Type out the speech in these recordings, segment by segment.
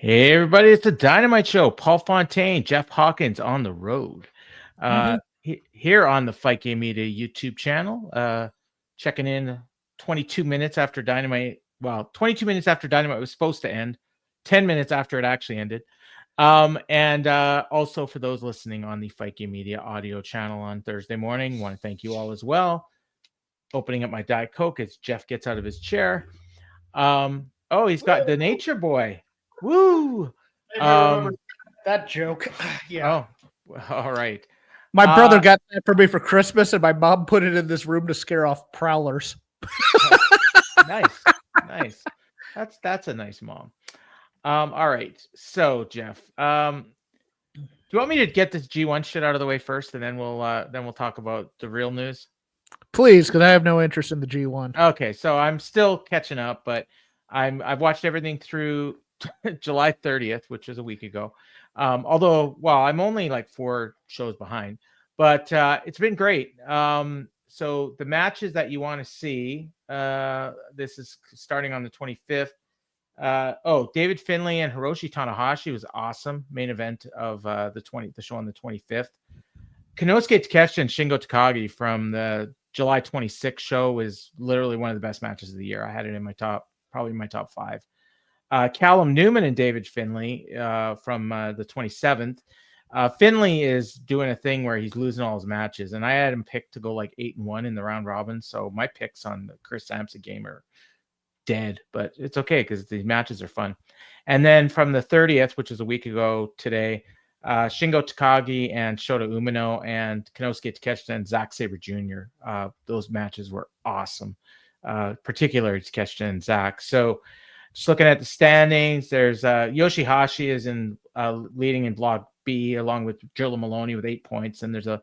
Hey everybody, it's the Dynamite Show. Paul Fontaine, Jeff Hawkins on the road. Here on the Fight Game Media YouTube channel, checking in 22 minutes after Dynamite. Well, 22 minutes after Dynamite was supposed to end, 10 minutes after it actually ended. And also for those listening on the Fight Game Media audio channel on Thursday morning, want to thank you all as well. Opening up my Diet Coke as Jeff gets out of his chair. Oh, he's got the Nature Boy. Woo! I remember that joke. Yeah. Oh, all right. My brother got that for me for Christmas, and my mom put it in this room to scare off prowlers. Nice. That's a nice mom. All right. So, Jeff, do you want me to get this G1 shit out of the way first, and then we'll talk about the real news? Please, because I have no interest in the G1. Okay, so I'm still catching up, but I've watched everything through July 30th, which is a week ago. Although, I'm only like 4 shows behind, but it's been great. So the matches that you want to see, this is starting on the 25th. David Finlay and Hiroshi Tanahashi was awesome. Main event of the show on the 25th. Konosuke Takeshita and Shingo Takagi from the July 26th show is literally one of the best matches of the year. I had it in my probably my top 5. Callum Newman and David Finlay from the 27th. Finlay is doing a thing where he's losing all his matches, and I had him picked to go like 8-1 in the round robin. So my picks on the Chris Sampson game are dead, but it's okay because the matches are fun. And then from the 30th, which was a week ago today, Shingo Takagi and Shota Umino and Konosuke Takeshita and Zack Sabre Jr. Those matches were awesome, particularly Takeshita and Zack. So just looking at the standings, there's Yoshihashi is leading in Block B along with Drilla Maloney with 8 points, and there's a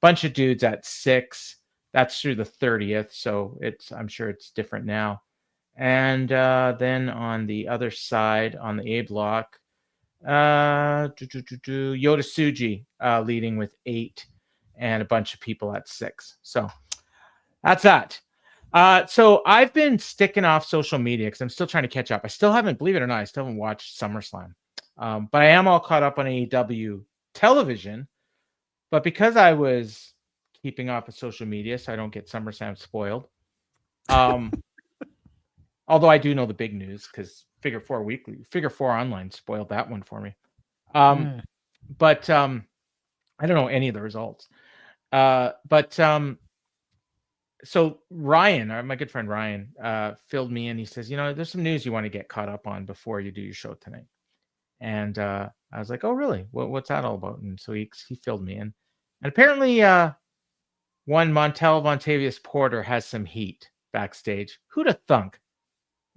bunch of dudes at 6. That's through the 30th, so I'm sure it's different now. And then on the other side, on the A block, Yota Tsuji leading with 8, and a bunch of people at 6. So that's that. So I've been sticking off social media because I'm still trying to catch up. I still haven't, believe it or not, I still haven't watched SummerSlam. But I am all caught up on AEW television. But because I was keeping off of social media so I don't get SummerSlam spoiled. Although I do know the big news because Figure 4 Online spoiled that one for me. But I don't know any of the results. So Ryan, my good friend Ryan, filled me in. He says, there's some news you want to get caught up on before you do your show tonight. And I was like, oh, really? What's that all about? And so he filled me in. And apparently one Montel Vontavious Porter has some heat backstage. Who'd have thunk?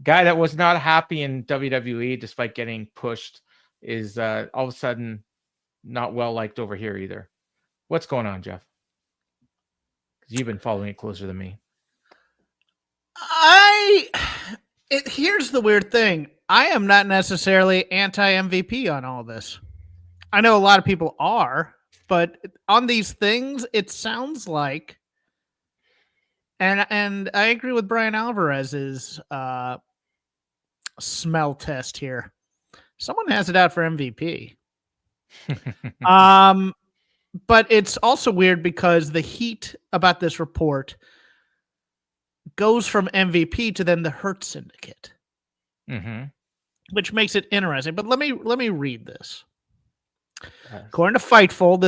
Guy that was not happy in WWE despite getting pushed is all of a sudden not well liked over here either. What's going on, Jeff? You've been following it closer than me. Here's the weird thing. I am not necessarily anti-MVP on all this. I know a lot of people are, but on these things, it sounds like, and I agree with Brian Alvarez's smell test here. Someone has it out for MVP. But it's also weird because the heat about this report goes from MVP to then the Hurt Syndicate, which makes it interesting. But let me read this. According to Fightful,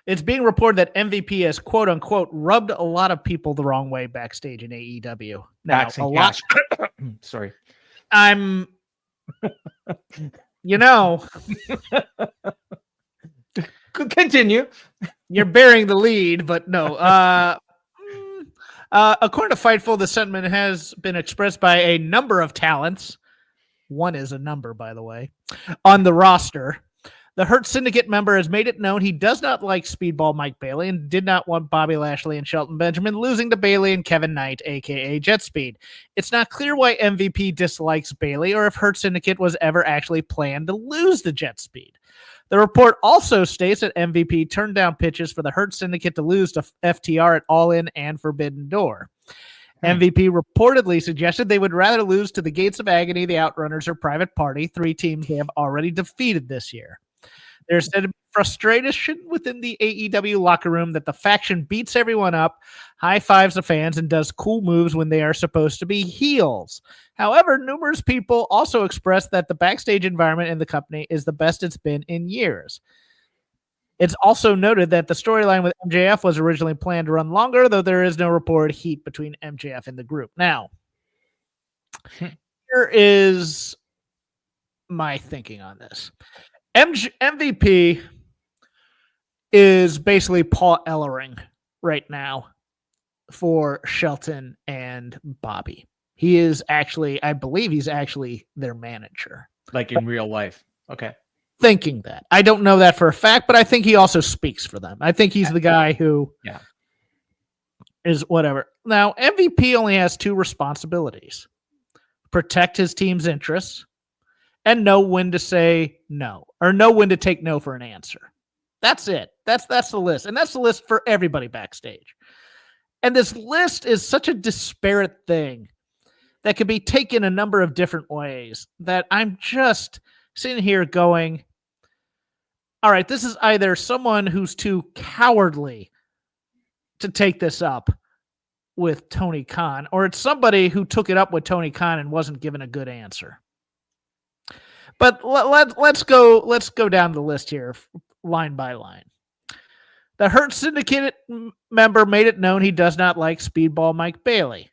it's being reported that MVP has "quote unquote" rubbed a lot of people the wrong way backstage in AEW. Now, a lot. Sorry, I'm. Continue. You're bearing the lead, but no. According to Fightful, the sentiment has been expressed by a number of talents. One is a number, by the way, on the roster. The Hurt Syndicate member has made it known he does not like Speedball Mike Bailey and did not want Bobby Lashley and Shelton Benjamin losing to Bailey and Kevin Knight, a.k.a. Jet Speed. It's not clear why MVP dislikes Bailey or if Hurt Syndicate was ever actually planned to lose to Jet Speed. The report also states that MVP turned down pitches for the Hurt Syndicate to lose to FTR at All In and Forbidden Door. MVP reportedly suggested they would rather lose to the Gates of Agony, the Outrunners, or Private Party, 3 teams they have already defeated this year. There's said to be frustration within the AEW locker room that the faction beats everyone up, high fives the fans, and does cool moves when they are supposed to be heels. However, numerous people also expressed that the backstage environment in the company is the best it's been in years. It's also noted that the storyline with MJF was originally planned to run longer, though there is no reported heat between MJF and the group. Now, here is my thinking on this. MVP is basically Paul Ellering right now for Shelton and Bobby. He is actually, I believe he's actually their manager. Like in real life. Okay. Thinking that. I don't know that for a fact, but I think he also speaks for them. I think he's the guy who is whatever. Now, MVP only has 2 responsibilities. Protect his team's interests and know when to say no, or know when to take no for an answer. That's it. That's the list. And that's the list for everybody backstage. And this list is such a disparate thing that could be taken a number of different ways that I'm just sitting here going, all right, this is either someone who's too cowardly to take this up with Tony Khan, or it's somebody who took it up with Tony Khan and wasn't given a good answer. But let's go down the list here, line by line. The Hurt Syndicate member made it known he does not like Speedball Mike Bailey.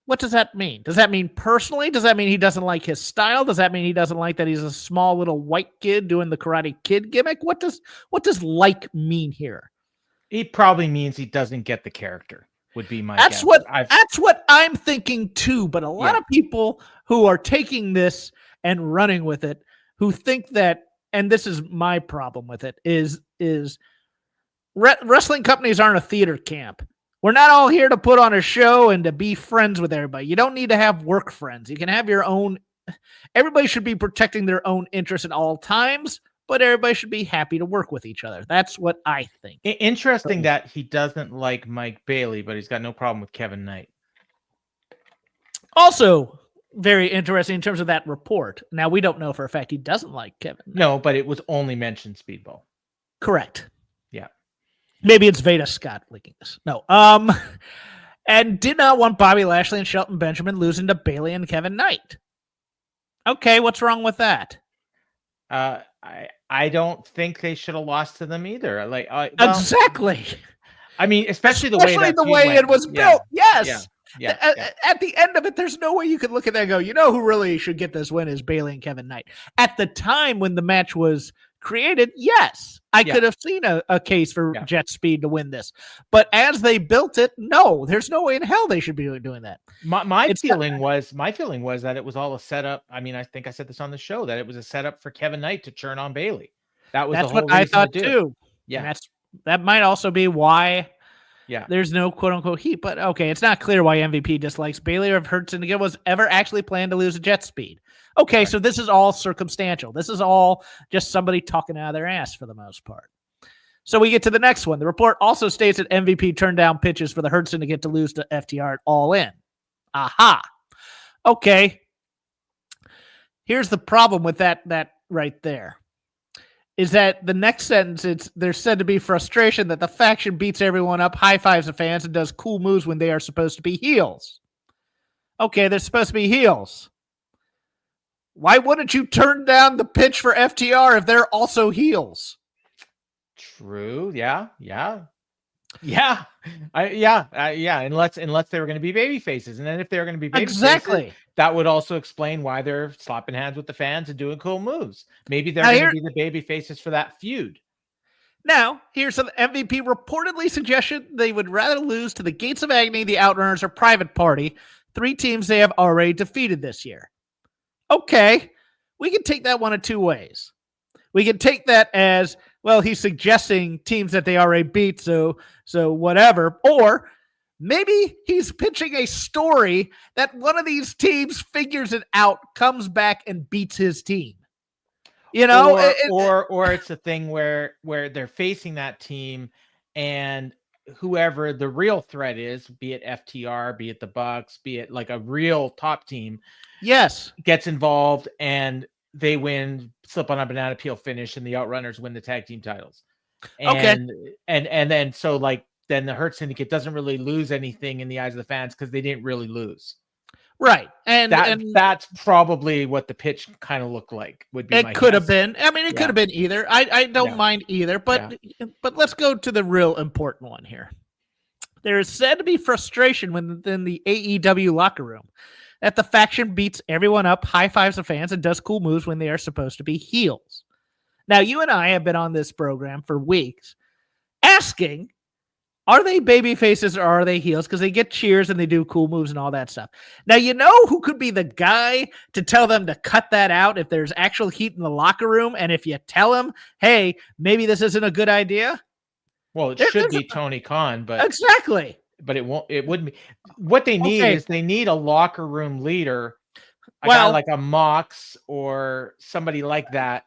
What does that mean? Does that mean personally? Does that mean he doesn't like his style? Does that mean he doesn't like that he's a small little white kid doing the Karate Kid gimmick? What does like mean here? He probably means he doesn't get the character. Would be my guess. That's what I'm thinking too. But a lot of people who are taking this and running with it, who think that, and this is my problem with it, is wrestling companies aren't a theater camp. We're not all here to put on a show and to be friends with everybody. You don't need to have work friends. You can have your own. Everybody should be protecting their own interests at all times, but everybody should be happy to work with each other. That's what I think. Interesting that he doesn't like Mike Bailey, but he's got no problem with Kevin Knight. Also, very interesting in terms of that report. Now, we don't know for a fact he doesn't like Kevin Knight. No, but it was only mentioned Speedball. Correct. Yeah. Maybe it's Veda Scott leaking this. No. And did not want Bobby Lashley and Shelton Benjamin losing to Bailey and Kevin Knight. Okay, what's wrong with that? I don't think they should have lost to them either. Exactly. I mean, especially the way it was built. Yes. Yeah. At the end of it, there's no way you could look at that and go, you know who really should get this win is Bailey and Kevin Knight. At the time when the match was created, yes, I could have seen a case for Jet Speed to win this. But as they built it, no, there's no way in hell they should be doing that. My feeling was that it was all a setup. I mean, I think I said this on the show, that it was a setup for Kevin Knight to turn on Bailey. That's the whole what I thought too. Yeah. And that might also be why there's no quote unquote heat. But okay, it's not clear why MVP dislikes Bailey or if Hurt Syndicate was ever actually planned to lose a Jet Speed. Okay, right. So this is all circumstantial. This is all just somebody talking out of their ass for the most part. So we get to the next one. The report also states that MVP turned down pitches for the Hurt Syndicate to lose to FTR at All In. Aha. Okay. Here's the problem with that right there. Is that the next sentence, there's said to be frustration that the faction beats everyone up, high fives the fans, and does cool moves when they are supposed to be heels. Okay, they're supposed to be heels. Why wouldn't you turn down the pitch for FTR if they're also heels? True. Yeah. Unless they were going to be baby faces, and then if they were going to be baby faces, that would also explain why they're slapping hands with the fans and doing cool moves. Maybe they're going to be the baby faces for that feud. Now, here's some MVP reportedly suggested they would rather lose to the Gates of Agony, the Outrunners, or Private Party, 3 teams they have already defeated this year. Okay, we can take that one of 2 ways. We can take that as, well, he's suggesting teams that they already beat, so whatever. Or maybe he's pitching a story that one of these teams figures it out, comes back, and beats his team. You know, or it's a thing where they're facing that team, and whoever the real threat is, be it FTR, be it the Bucks, be it like a real top team, Yes, gets involved and they win, slip on a banana peel finish, and the Outrunners win the tag team titles. okay, And then so like then the Hurt Syndicate doesn't really lose anything in the eyes of the fans because they didn't really lose. right, and That's probably what the pitch kind of looked like. Would be it could have been. I mean, it could have been either. I don't mind either, but let's go to the real important one here. There is said to be frustration within the AEW locker room that the faction beats everyone up, high fives the fans, and does cool moves when they are supposed to be heels. Now, you and I have been on this program for weeks asking, are they baby faces or are they heels? Because they get cheers and they do cool moves and all that stuff. Now, you know who could be the guy to tell them to cut that out if there's actual heat in the locker room? And if you tell them, hey, maybe this isn't a good idea? Well, it should be Tony Khan, but exactly. But it wouldn't be. What they need is they need a locker room leader, a guy like a Mox or somebody like that,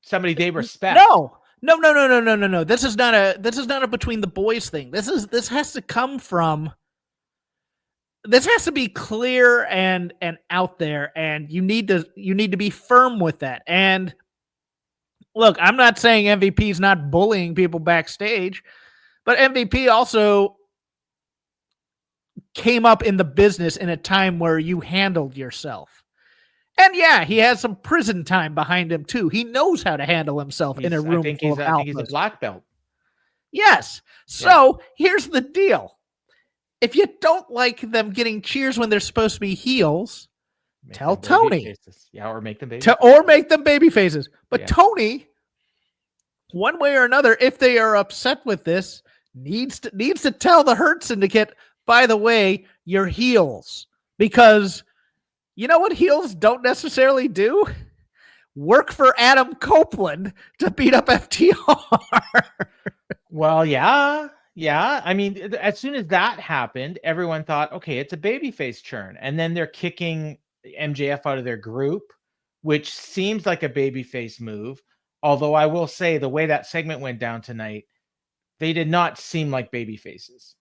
somebody they respect. No. This is not a between the boys thing. This has to come from. This has to be clear and out there, and you need to be firm with that. And look, I'm not saying MVP is not bullying people backstage, but MVP also came up in the business in a time where you handled yourself. And yeah, he has some prison time behind him too. He knows how to handle himself in a room full of alphas. I think he's a black belt. Yes. So here's the deal. If you don't like them getting cheers when they're supposed to be heels, tell Tony. Yeah, or make them baby faces. But Tony, one way or another, if they are upset with this, needs to tell the Hurt Syndicate, by the way, you're heels. Because you know what heels don't necessarily do? Work for Adam Copeland to beat up FTR. Well, yeah. I mean, as soon as that happened, everyone thought, okay, it's a babyface churn. And then they're kicking MJF out of their group, which seems like a babyface move. Although I will say the way that segment went down tonight, they did not seem like babyfaces.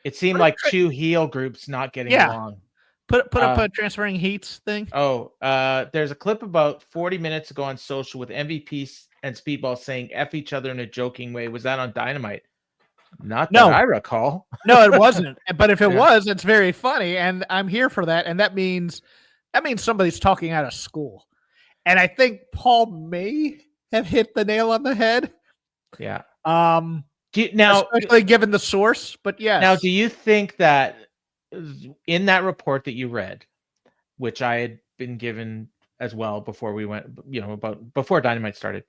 It seemed like two heel groups not getting along. Put up a transferring heats thing. There's a clip about 40 minutes ago on social with MVP and Speedball saying F each other in a joking way. Was that on Dynamite? Not that I recall. No, it wasn't. But if it was, it's very funny, and I'm here for that. And that means somebody's talking out of school. And I think Paul may have hit the nail on the head. Yeah. Especially given the source, but yes. Now, do you think that in that report that you read, which I had been given as well before we went, before Dynamite started,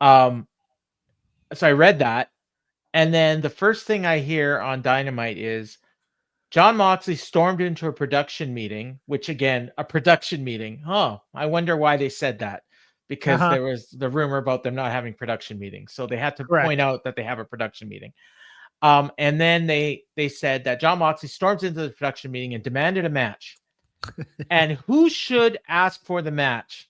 so I read that, and then the first thing I hear on Dynamite is Jon Moxley stormed into a production meeting, which again, a production meeting. Oh, I wonder why they said that. Because there was the rumor about them not having production meetings. So they had to point out that they have a production meeting. And then they said that Jon Moxley storms into the production meeting and demanded a match. And who should ask for the match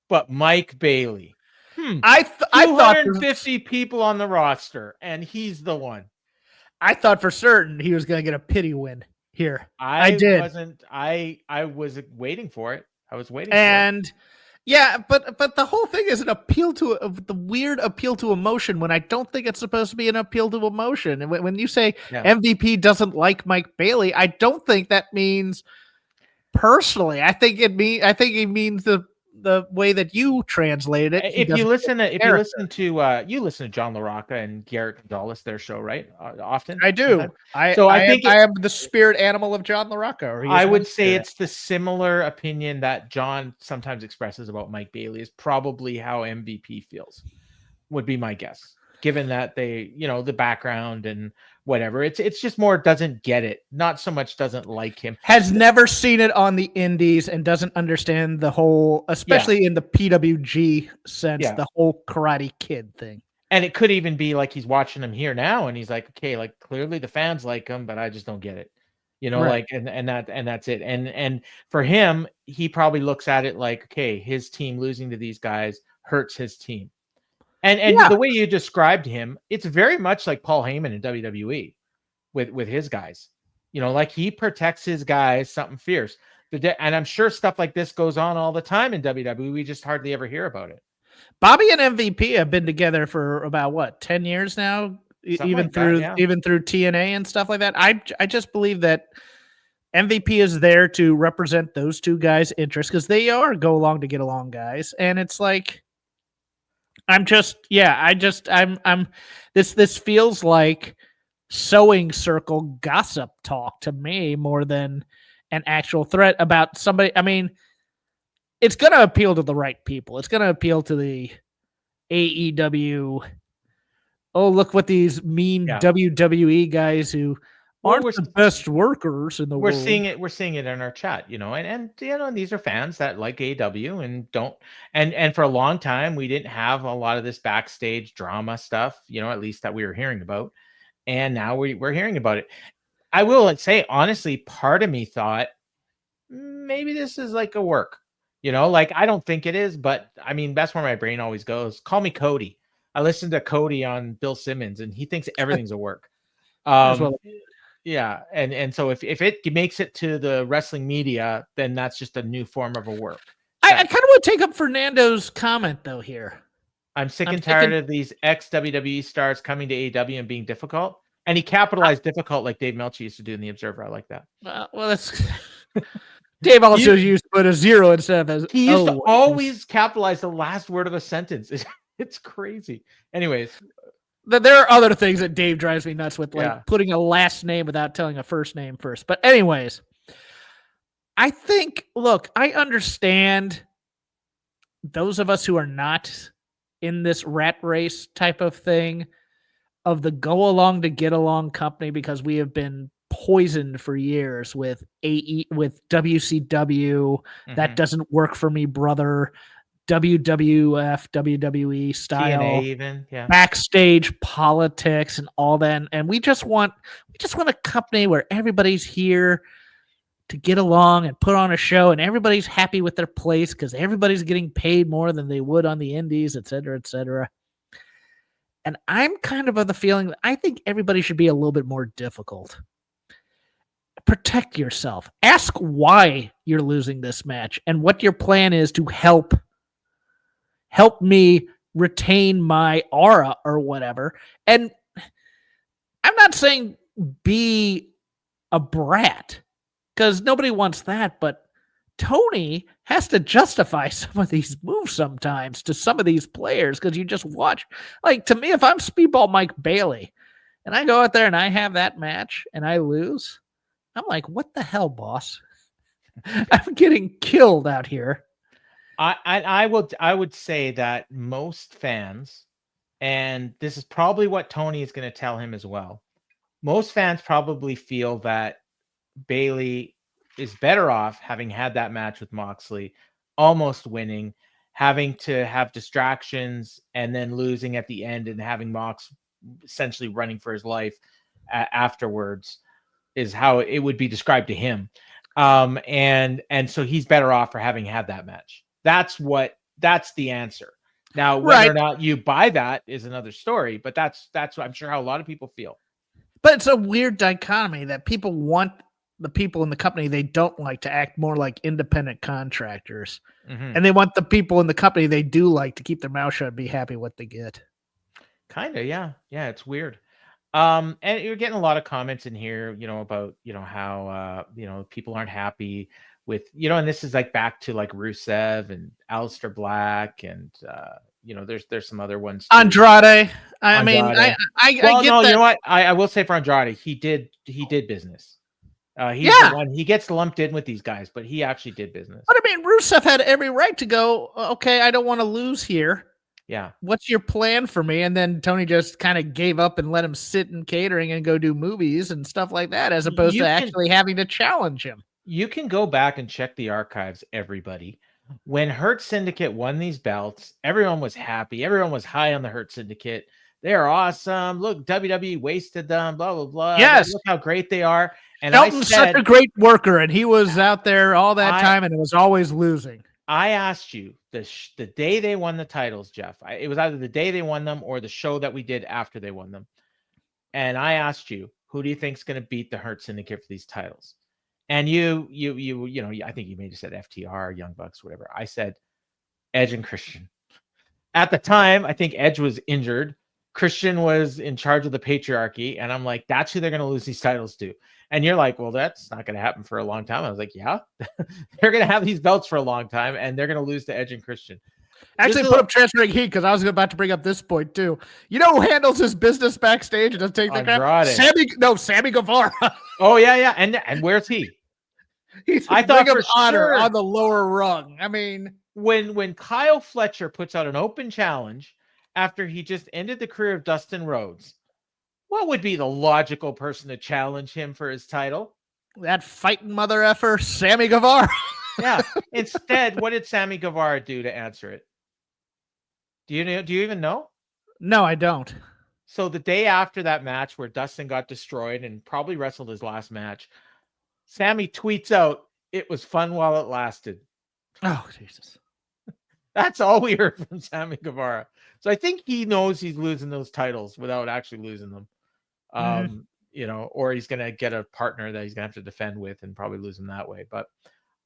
but Mike Bailey? I thought 250 people on the roster, and he's the one. I thought for certain he was going to get a pity win here. I did. I was waiting for it. I was waiting for it. Yeah, but the whole thing is an appeal to the weird appeal to emotion when I don't think it's supposed to be an appeal to emotion. And when you say MVP doesn't like Mike Bailey, I don't think that means personally. I think it means the way that you translate it. You listen to John LaRocca and Garrett Gonzalez, their show, right? Often I do. I think I am the spirit animal of John LaRocca. I would say it's the similar opinion that John sometimes expresses about Mike Bailey is probably how MVP feels. Would be my guess, given that they, the background and whatever. It's just more doesn't get it. Not so much doesn't like him. Has never seen it on the indies and doesn't understand the whole, especially in the PWG sense, the whole Karate Kid thing. And it could even be like he's watching him here now and he's like, okay, like clearly the fans like him, but I just don't get it. Like and that's it. And for him, he probably looks at it like, okay, his team losing to these guys hurts his team. And Yeah. the way you described him, it's very much like Paul Heyman in WWE with his guys. Like he protects his guys, something fierce. And I'm sure stuff like this goes on all the time in WWE. We just hardly ever hear about it. Bobby and MVP have been together for about 10 years now, even through TNA and stuff like that. I just believe that MVP is there to represent those two guys' interests because they are go along to get along guys, and it's like this feels like sewing circle gossip talk to me more than an actual threat about somebody. I mean, it's going to appeal to the right people. It's going to appeal to the AEW. Oh, look what these mean WWE guys who aren't the best workers in the world. We're seeing it in our chat, and these are fans that like AEW and don't, and for a long time we didn't have a lot of this backstage drama stuff, at least that we were hearing about, and now we're hearing about it. I will say honestly, part of me thought maybe this is like a work, like I don't think it is, but I mean that's where my brain always goes. Call me Cody. I listened to Cody on Bill Simmons, and he thinks everything's a work. Yeah, and so if it makes it to the wrestling media, then that's just a new form of a work. I kind of want to take up Fernando's comment though here. I'm sick and tired of these ex-WWE stars coming to AEW and being difficult. And he capitalized difficult like Dave Meltzer used to do in The Observer. I like that. Well, that's Dave also used to put a zero instead of he used to always capitalize the last word of a sentence. It's crazy. Anyways. There are other things that Dave drives me nuts with, like putting a last name without telling a first name first. But anyways, I think, look, I understand those of us who are not in this rat race type of thing of the go along to get along company because we have been poisoned for years with WCW. That doesn't work for me, brother. WWF, WWE style, TNA even, backstage politics and all that, and we just want a company where everybody's here to get along and put on a show, and everybody's happy with their place because everybody's getting paid more than they would on the indies, et cetera, et cetera. And I'm kind of the feeling that I think everybody should be a little bit more difficult. Protect yourself. Ask why you're losing this match and what your plan is to help me retain my aura or whatever. And I'm not saying be a brat because nobody wants that, but Tony has to justify some of these moves sometimes to some of these players because you just watch. Like, to me, if I'm Speedball Mike Bailey and I go out there and I have that match and I lose, I'm like, what the hell, boss? I'm getting killed out here. I would say that most fans, and this is probably what Tony is going to tell him as well, most fans probably feel that Bailey is better off having had that match with Moxley, almost winning, having to have distractions, and then losing at the end and having Mox essentially running for his life afterwards is how it would be described to him. And so he's better off for having had that match. That's the answer. Now, whether or not you buy that is another story, but that's what I'm sure how a lot of people feel. But it's a weird dichotomy that people want the people in the company they don't like to act more like independent contractors. And they want the people in the company they do like to keep their mouth shut and be happy what they get. Kind of, yeah. Yeah, it's weird. And you're getting a lot of comments in here, about, how, people aren't happy with, and this is like back to like Rusev and Aleister Black and, there's some other ones too. Andrade. I mean, I get that. You know what? I will say for Andrade, he did business. He's the one, he gets lumped in with these guys, but he actually did business. But I mean, Rusev had every right to go, okay, I don't want to lose here. Yeah. What's your plan for me? And then Tony just kind of gave up and let him sit in catering and go do movies and stuff like that, as opposed to actually having to challenge him. You can go back and check the archives, everybody. When Hurt Syndicate won these belts, everyone was happy. Everyone was high on the Hurt Syndicate. They're awesome. Look, WWE wasted them, blah, blah, blah. Yes. Look how great they are. And Shelton's such a great worker, and he was out there all that time, and it was always losing. I asked you the day they won the titles, Jeff. It was either the day they won them or the show that we did after they won them. And I asked you, who do you think is going to beat the Hurt Syndicate for these titles? And you know, I think you may have said FTR, Young Bucks, whatever. I said Edge and Christian. At the time, I think Edge was injured. Christian was in charge of the patriarchy. And I'm like, that's who they're going to lose these titles to. And you're like, well, that's not going to happen for a long time. I was like, yeah, they're going to have these belts for a long time, and they're going to lose to Edge and Christian. Actually, put up transferring heat because I was about to bring up this point too. You know who handles his business backstage and doesn't take the crap? Sammy Guevara. Oh yeah. And where's he? I thought for honor on the lower rung. I mean, when Kyle Fletcher puts out an open challenge after he just ended the career of Dustin Rhodes, what would be the logical person to challenge him for his title? That fighting mother effer, Sammy Guevara. Yeah. Instead, what did Sammy Guevara do to answer it? Do you even know? No, I don't. So the day after that match where Dustin got destroyed and probably wrestled his last match, Sammy tweets out, "It was fun while it lasted." Oh, Jesus. That's all we heard from Sammy Guevara. So I think he knows he's losing those titles without actually losing them. You know, or he's going to get a partner that he's going to have to defend with and probably lose him that way. But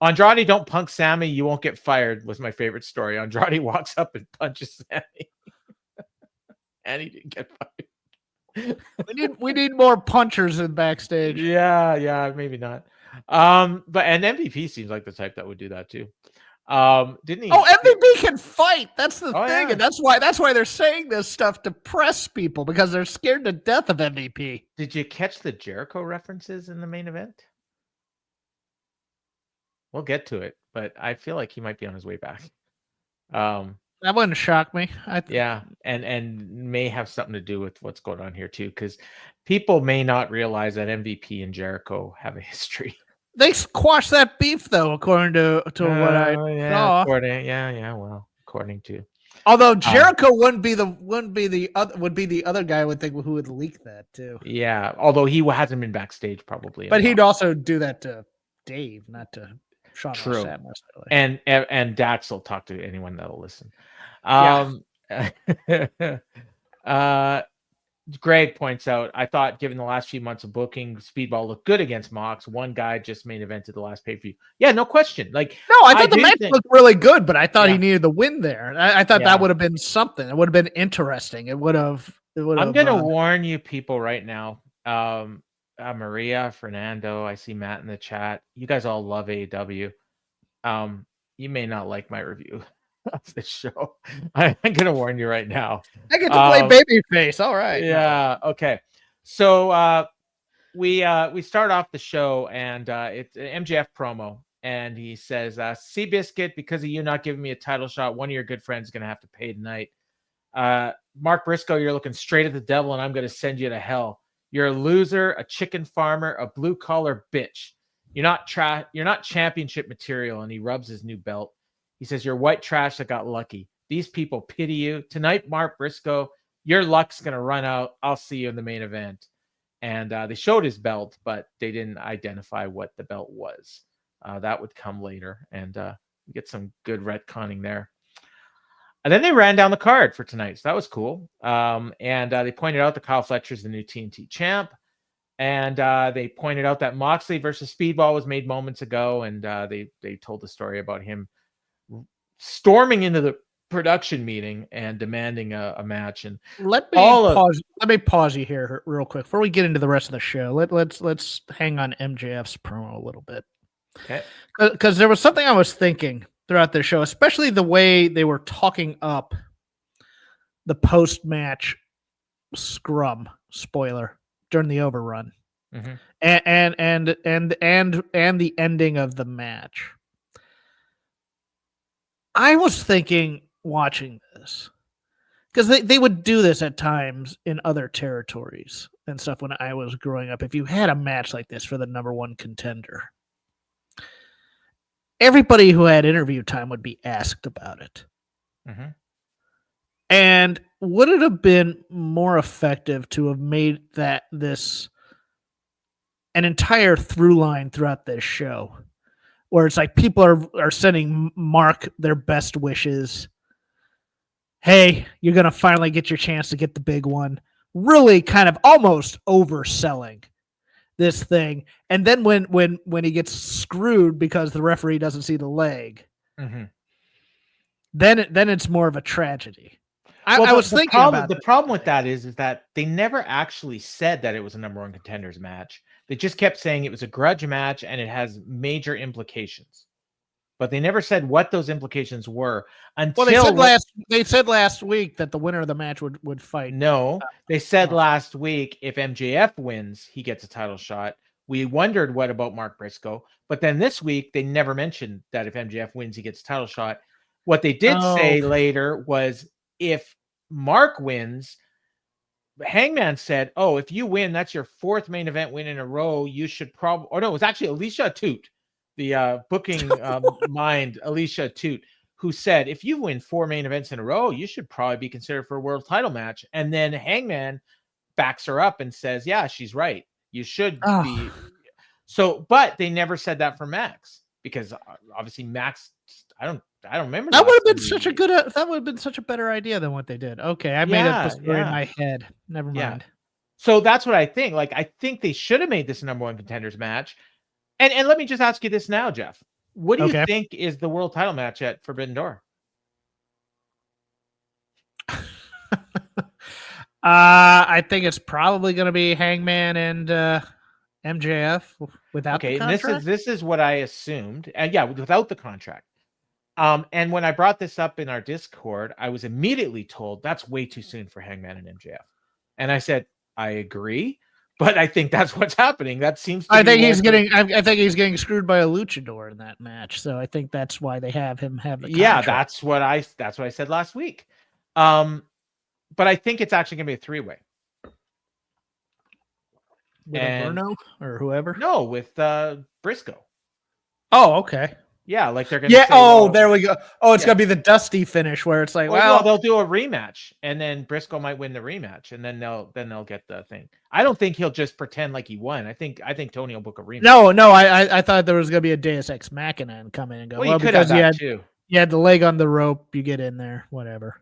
Andrade, don't punk Sammy. You won't get fired was my favorite story. Andrade walks up and punches Sammy. And he didn't get fired. we need more punchers in backstage. Yeah, maybe not. And MVP seems like the type that would do that too. Didn't he? Oh, MVP can fight. That's the thing, yeah. and that's why they're saying this stuff to press people because they're scared to death of MVP. Did you catch the Jericho references in the main event? We'll get to it, but I feel like he might be on his way back. That wouldn't shock me. Yeah, and may have something to do with what's going on here too, because people may not realize that MVP and Jericho have a history. They squashed that beef, though, according to what I saw. According to. Although Jericho would be the other guy I would think who would leak that too. Yeah, although he hasn't been backstage probably. But he'd also do that to Dave, not to Sean. True. And Dax will talk to anyone that'll listen. Greg points out, I thought given the last few months of booking, Speedball looked good against Mox. One guy just main evented the last pay-per-view. Yeah, no question. I thought the match looked really good, but I thought he needed the win there. I thought that would have been something. It would have been interesting. I'm going to warn you people right now. Maria, Fernando, I see Matt in the chat. You guys all love AEW. You may not like my review of this show. I'm going to warn you right now. I get to play babyface. All right. Yeah. Okay. So we start off the show and it's an MJF promo, and he says, "Seabiscuit, because of you not giving me a title shot, one of your good friends is going to have to pay tonight. Mark Briscoe, you're looking straight at the devil, and I'm going to send you to hell. You're a loser, a chicken farmer, a blue collar bitch. You're not championship material." And he rubs his new belt. He says, "You're white trash that got lucky. These people pity you. Tonight, Mark Briscoe, your luck's going to run out. I'll see you in the main event." And they showed his belt, but they didn't identify what the belt was. That would come later. And we get some good retconning there. And then they ran down the card for tonight. So that was cool. And they pointed out that Kyle Fletcher's the new TNT champ. And they pointed out that Moxley versus Speedball was made moments ago. And they told the story about him storming into the production meeting and demanding a match. And let me pause you here real quick before we get into the rest of the show. Let's hang on MJF's promo a little bit. Okay. Because there was something I was thinking throughout the show, especially the way they were talking up the post-match scrum spoiler during the overrun, and the ending of the match. I was thinking, watching this, because they would do this at times in other territories and stuff when I was growing up. If you had a match like this for the number one contender, everybody who had interview time would be asked about it. And would it have been more effective to have made this an entire through line throughout this show where it's like people are sending Mark their best wishes. Hey, you're going to finally get your chance to get the big one. Really kind of almost overselling this thing. And then when he gets screwed because the referee doesn't see the leg, then it's more of a tragedy. I was thinking about the problem with that is that they never actually said that it was a number one contenders match. They just kept saying it was a grudge match and it has major implications. But they never said what those implications were until they said last week that the winner of the match would fight. No, they said last week if MJF wins, he gets a title shot. We wondered what about Mark Briscoe, but then this week they never mentioned that if MJF wins, he gets a title shot. What they did say later was if Mark wins, Hangman said, "Oh, if you win, that's your fourth main event win in a row. You should probably." Or no, it was actually Alicia Toot, the booking mind, Alicia Toot, who said, "If you win 4 main events in a row, you should probably be considered for a world title match." And then Hangman backs her up and says, "Yeah, she's right. You should be." So, but they never said that for Max because obviously Max. I don't remember. That would have been such a good. That would have been such a better idea than what they did. Okay, I made up the story in my head. Never mind. Yeah. So that's what I think. Like, I think they should have made this a number one contenders match. And let me just ask you this now, Jeff. What do you think is the world title match at Forbidden Door? I think it's probably going to be Hangman and MJF without the contract. And this is what I assumed. And yeah, without the contract. And when I brought this up in our Discord, I was immediately told that's way too soon for Hangman and MJF. And I said, I agree, but I think that's what's happening. That seems to I think he's getting screwed by a luchador in that match. So I think that's why they have him have the contract. Yeah, that's what I said last week. But I think it's actually gonna be a 3-way. With Inferno or whoever? No, with Briscoe. Oh, okay. Yeah, like they're gonna. Yeah. There we go. Oh, it's gonna be the Dusty finish where it's like, well, they'll do a rematch, and then Briscoe might win the rematch, and then they'll get the thing. I don't think he'll just pretend like he won. I think Tony will book a rematch. No. I thought there was gonna be a Deus Ex Machina and come in and go. Well, you could have that too. You had the leg on the rope. You get in there, whatever.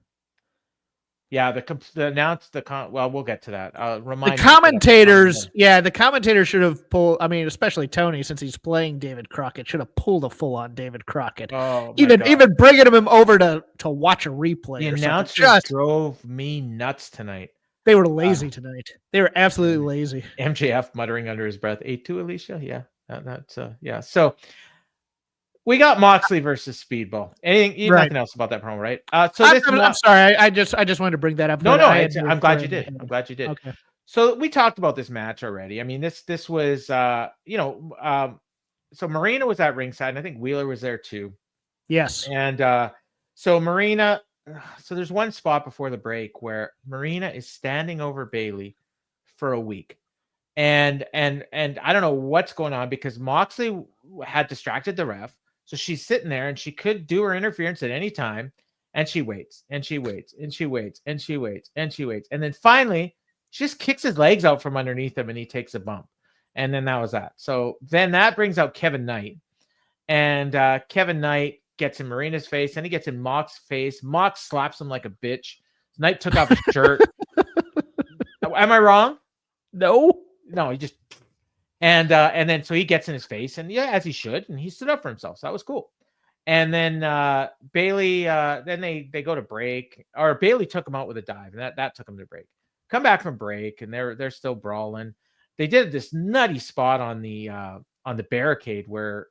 Yeah, we'll get to that. The commentators, the commentators should have pulled. I mean, especially Tony, since he's playing David Crockett, should have pulled a full-on David Crockett. Oh, even bringing him over to watch a replay. The announcers drove me nuts tonight. They were lazy tonight. They were absolutely lazy. MJF muttering under his breath, "8-2, Alicia." Yeah, that's yeah. So. We got Moxley versus Speedball. Nothing else about that promo, right? I'm sorry. I just wanted to bring that up. No. I'm glad you did. Okay. So we talked about this match already. I mean, this was, so Marina was at ringside, and I think Wheeler was there too. Yes. And so Marina, so there's one spot before the break where Marina is standing over Bayley for a week. And I don't know what's going on because Moxley had distracted the ref. So she's sitting there and she could do her interference at any time. And she waits and she waits and she waits and she waits and she waits. And then finally, she just kicks his legs out from underneath him and he takes a bump. And then that was that. So then that brings out Kevin Knight. And Kevin Knight gets in Marina's face and he gets in Mox's face. Mox slaps him like a bitch. Knight took off his shirt. Am I wrong? No, he just. And then so he gets in his face and as he should, and he stood up for himself. So that was cool. And then Bayley, then they go to break, or Bayley took him out with a dive, and that took him to break. Come back from break, and they're still brawling. They did this nutty spot on the barricade where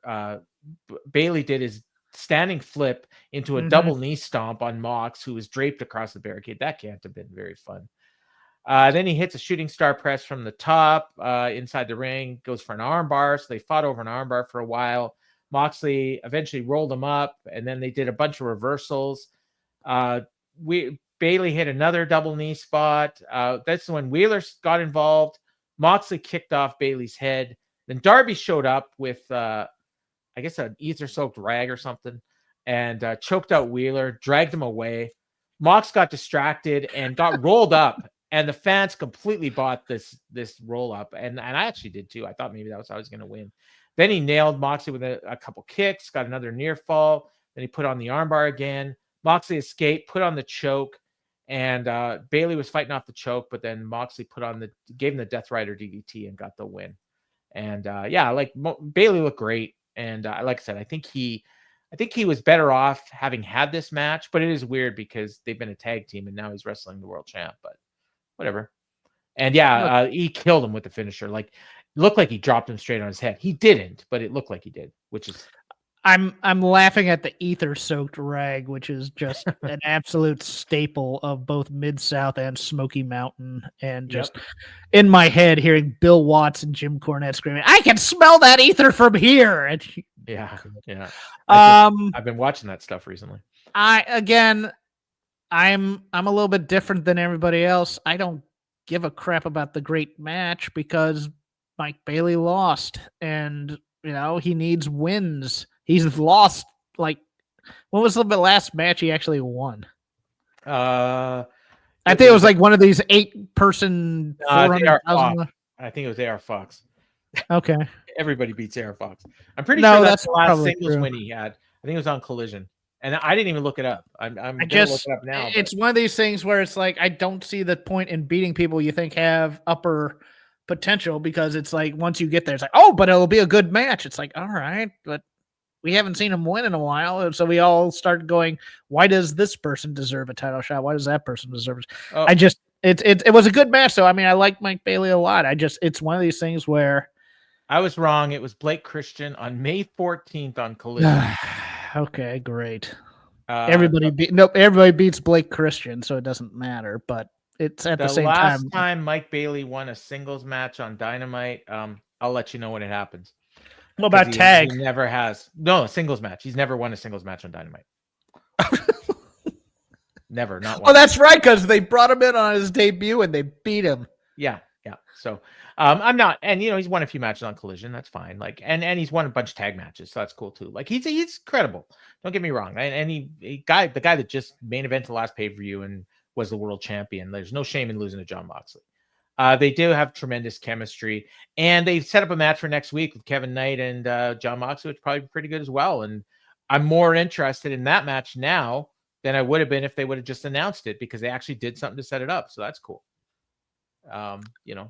Bayley did his standing flip into a double knee stomp on Mox, who was draped across the barricade. That can't have been very fun. Then he hits a shooting star press from the top inside the ring, goes for an armbar. So they fought over an armbar for a while. Moxley eventually rolled him up, and then they did a bunch of reversals. Bayley hit another double knee spot. That's when Wheeler got involved. Moxley kicked off Bayley's head. Then Darby showed up with, I guess, an ether-soaked rag or something, and choked out Wheeler, dragged him away. Mox got distracted and got rolled up. And the fans completely bought this roll up, and I actually did too. I thought maybe that was how I was going to win. Then he nailed Moxley with a couple kicks, got another near fall. Then he put on the armbar again. Moxley escaped, put on the choke, and Bailey was fighting off the choke, but then Moxley gave him the Death Rider DDT and got the win. And Bailey looked great. And like I said, I think he was better off having had this match, but it is weird because they've been a tag team and now he's wrestling the world champ, but whatever. And he killed him with the finisher. Like, looked like he dropped him straight on his head. He didn't, but it looked like he did, which is. I'm laughing at the ether-soaked rag, which is just an absolute staple of both Mid-South and Smoky Mountain. And just in my head, hearing Bill Watts and Jim Cornette screaming, "I can smell that ether from here!" And yeah. I've been watching that stuff recently. I'm a little bit different than everybody else. I don't give a crap about the great match because Mike Bailey lost, and he needs wins. He's lost, like, when was the last match he actually won? I think it was like one of these 8-person 400,000. I think it was AR Fox. Okay. Everybody beats AR Fox. I'm pretty sure that's the last singles true. win he had. I think it was on Collision. And I didn't even look it up. I'm going to look it up now. It's one of these things where it's like, I don't see the point in beating people you think have upper potential, because it's like, once you get there, it's like, oh, but it'll be a good match. It's like, all right, but we haven't seen him win in a while. And so we all started going, why does this person deserve a title shot? Why does that person deserve it? Oh. It was a good match. So, I mean, I like Mike Bailey a lot. It's one of these things where. I was wrong. It was Blake Christian on May 14th on Collision. Okay, great. Everybody beats Blake Christian, so it doesn't matter, but it's at the same time. The last time Mike Bailey won a singles match on Dynamite, I'll let you know when it happens. What about tag? He never has. No, a singles match. He's never won a singles match on Dynamite. Never, not one. Oh, that's right, because they brought him in on his debut and they beat him. Yeah. So I'm not, and he's won a few matches on Collision. That's fine. Like, and he's won a bunch of tag matches, so that's cool too. Like, he's credible. Don't get me wrong. And the guy that just main evented the last pay-per-view and was the world champion. There's no shame in losing to Jon Moxley. They do have tremendous chemistry, and they set up a match for next week with Kevin Knight and Jon Moxley, which would probably be pretty good as well. And I'm more interested in that match now than I would have been if they would have just announced it, because they actually did something to set it up. So that's cool. The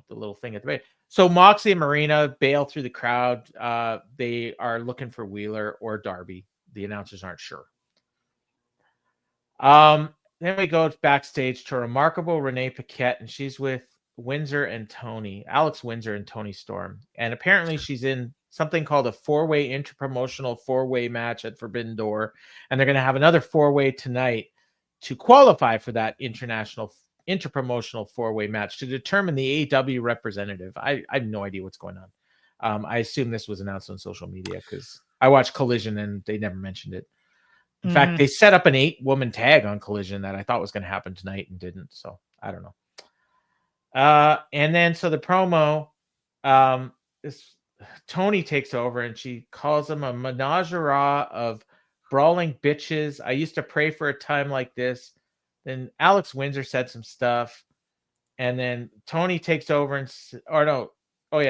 little thing at the very. So Moxley and Marina bail through the crowd. They are looking for Wheeler or Darby. The announcers aren't sure. Then we go backstage to remarkable Renee Paquette, and she's with Windsor and Tony, Alex Windsor and Tony Storm. And apparently she's in something called a 4-way interpromotional 4-way match at Forbidden Door. And they're going to have another 4-way tonight to qualify for that interpromotional 4-way match to determine the AEW representative. I have no idea what's going on. I assume this was announced on social media because I watched Collision and they never mentioned it. In fact, they set up an 8-woman tag on Collision that I thought was going to happen tonight and didn't. So I don't know. And then so the promo, Tony takes over and she calls him a menagerie of brawling bitches. I used to pray for a time like this. Then Alex Windsor said some stuff, and then Tony takes over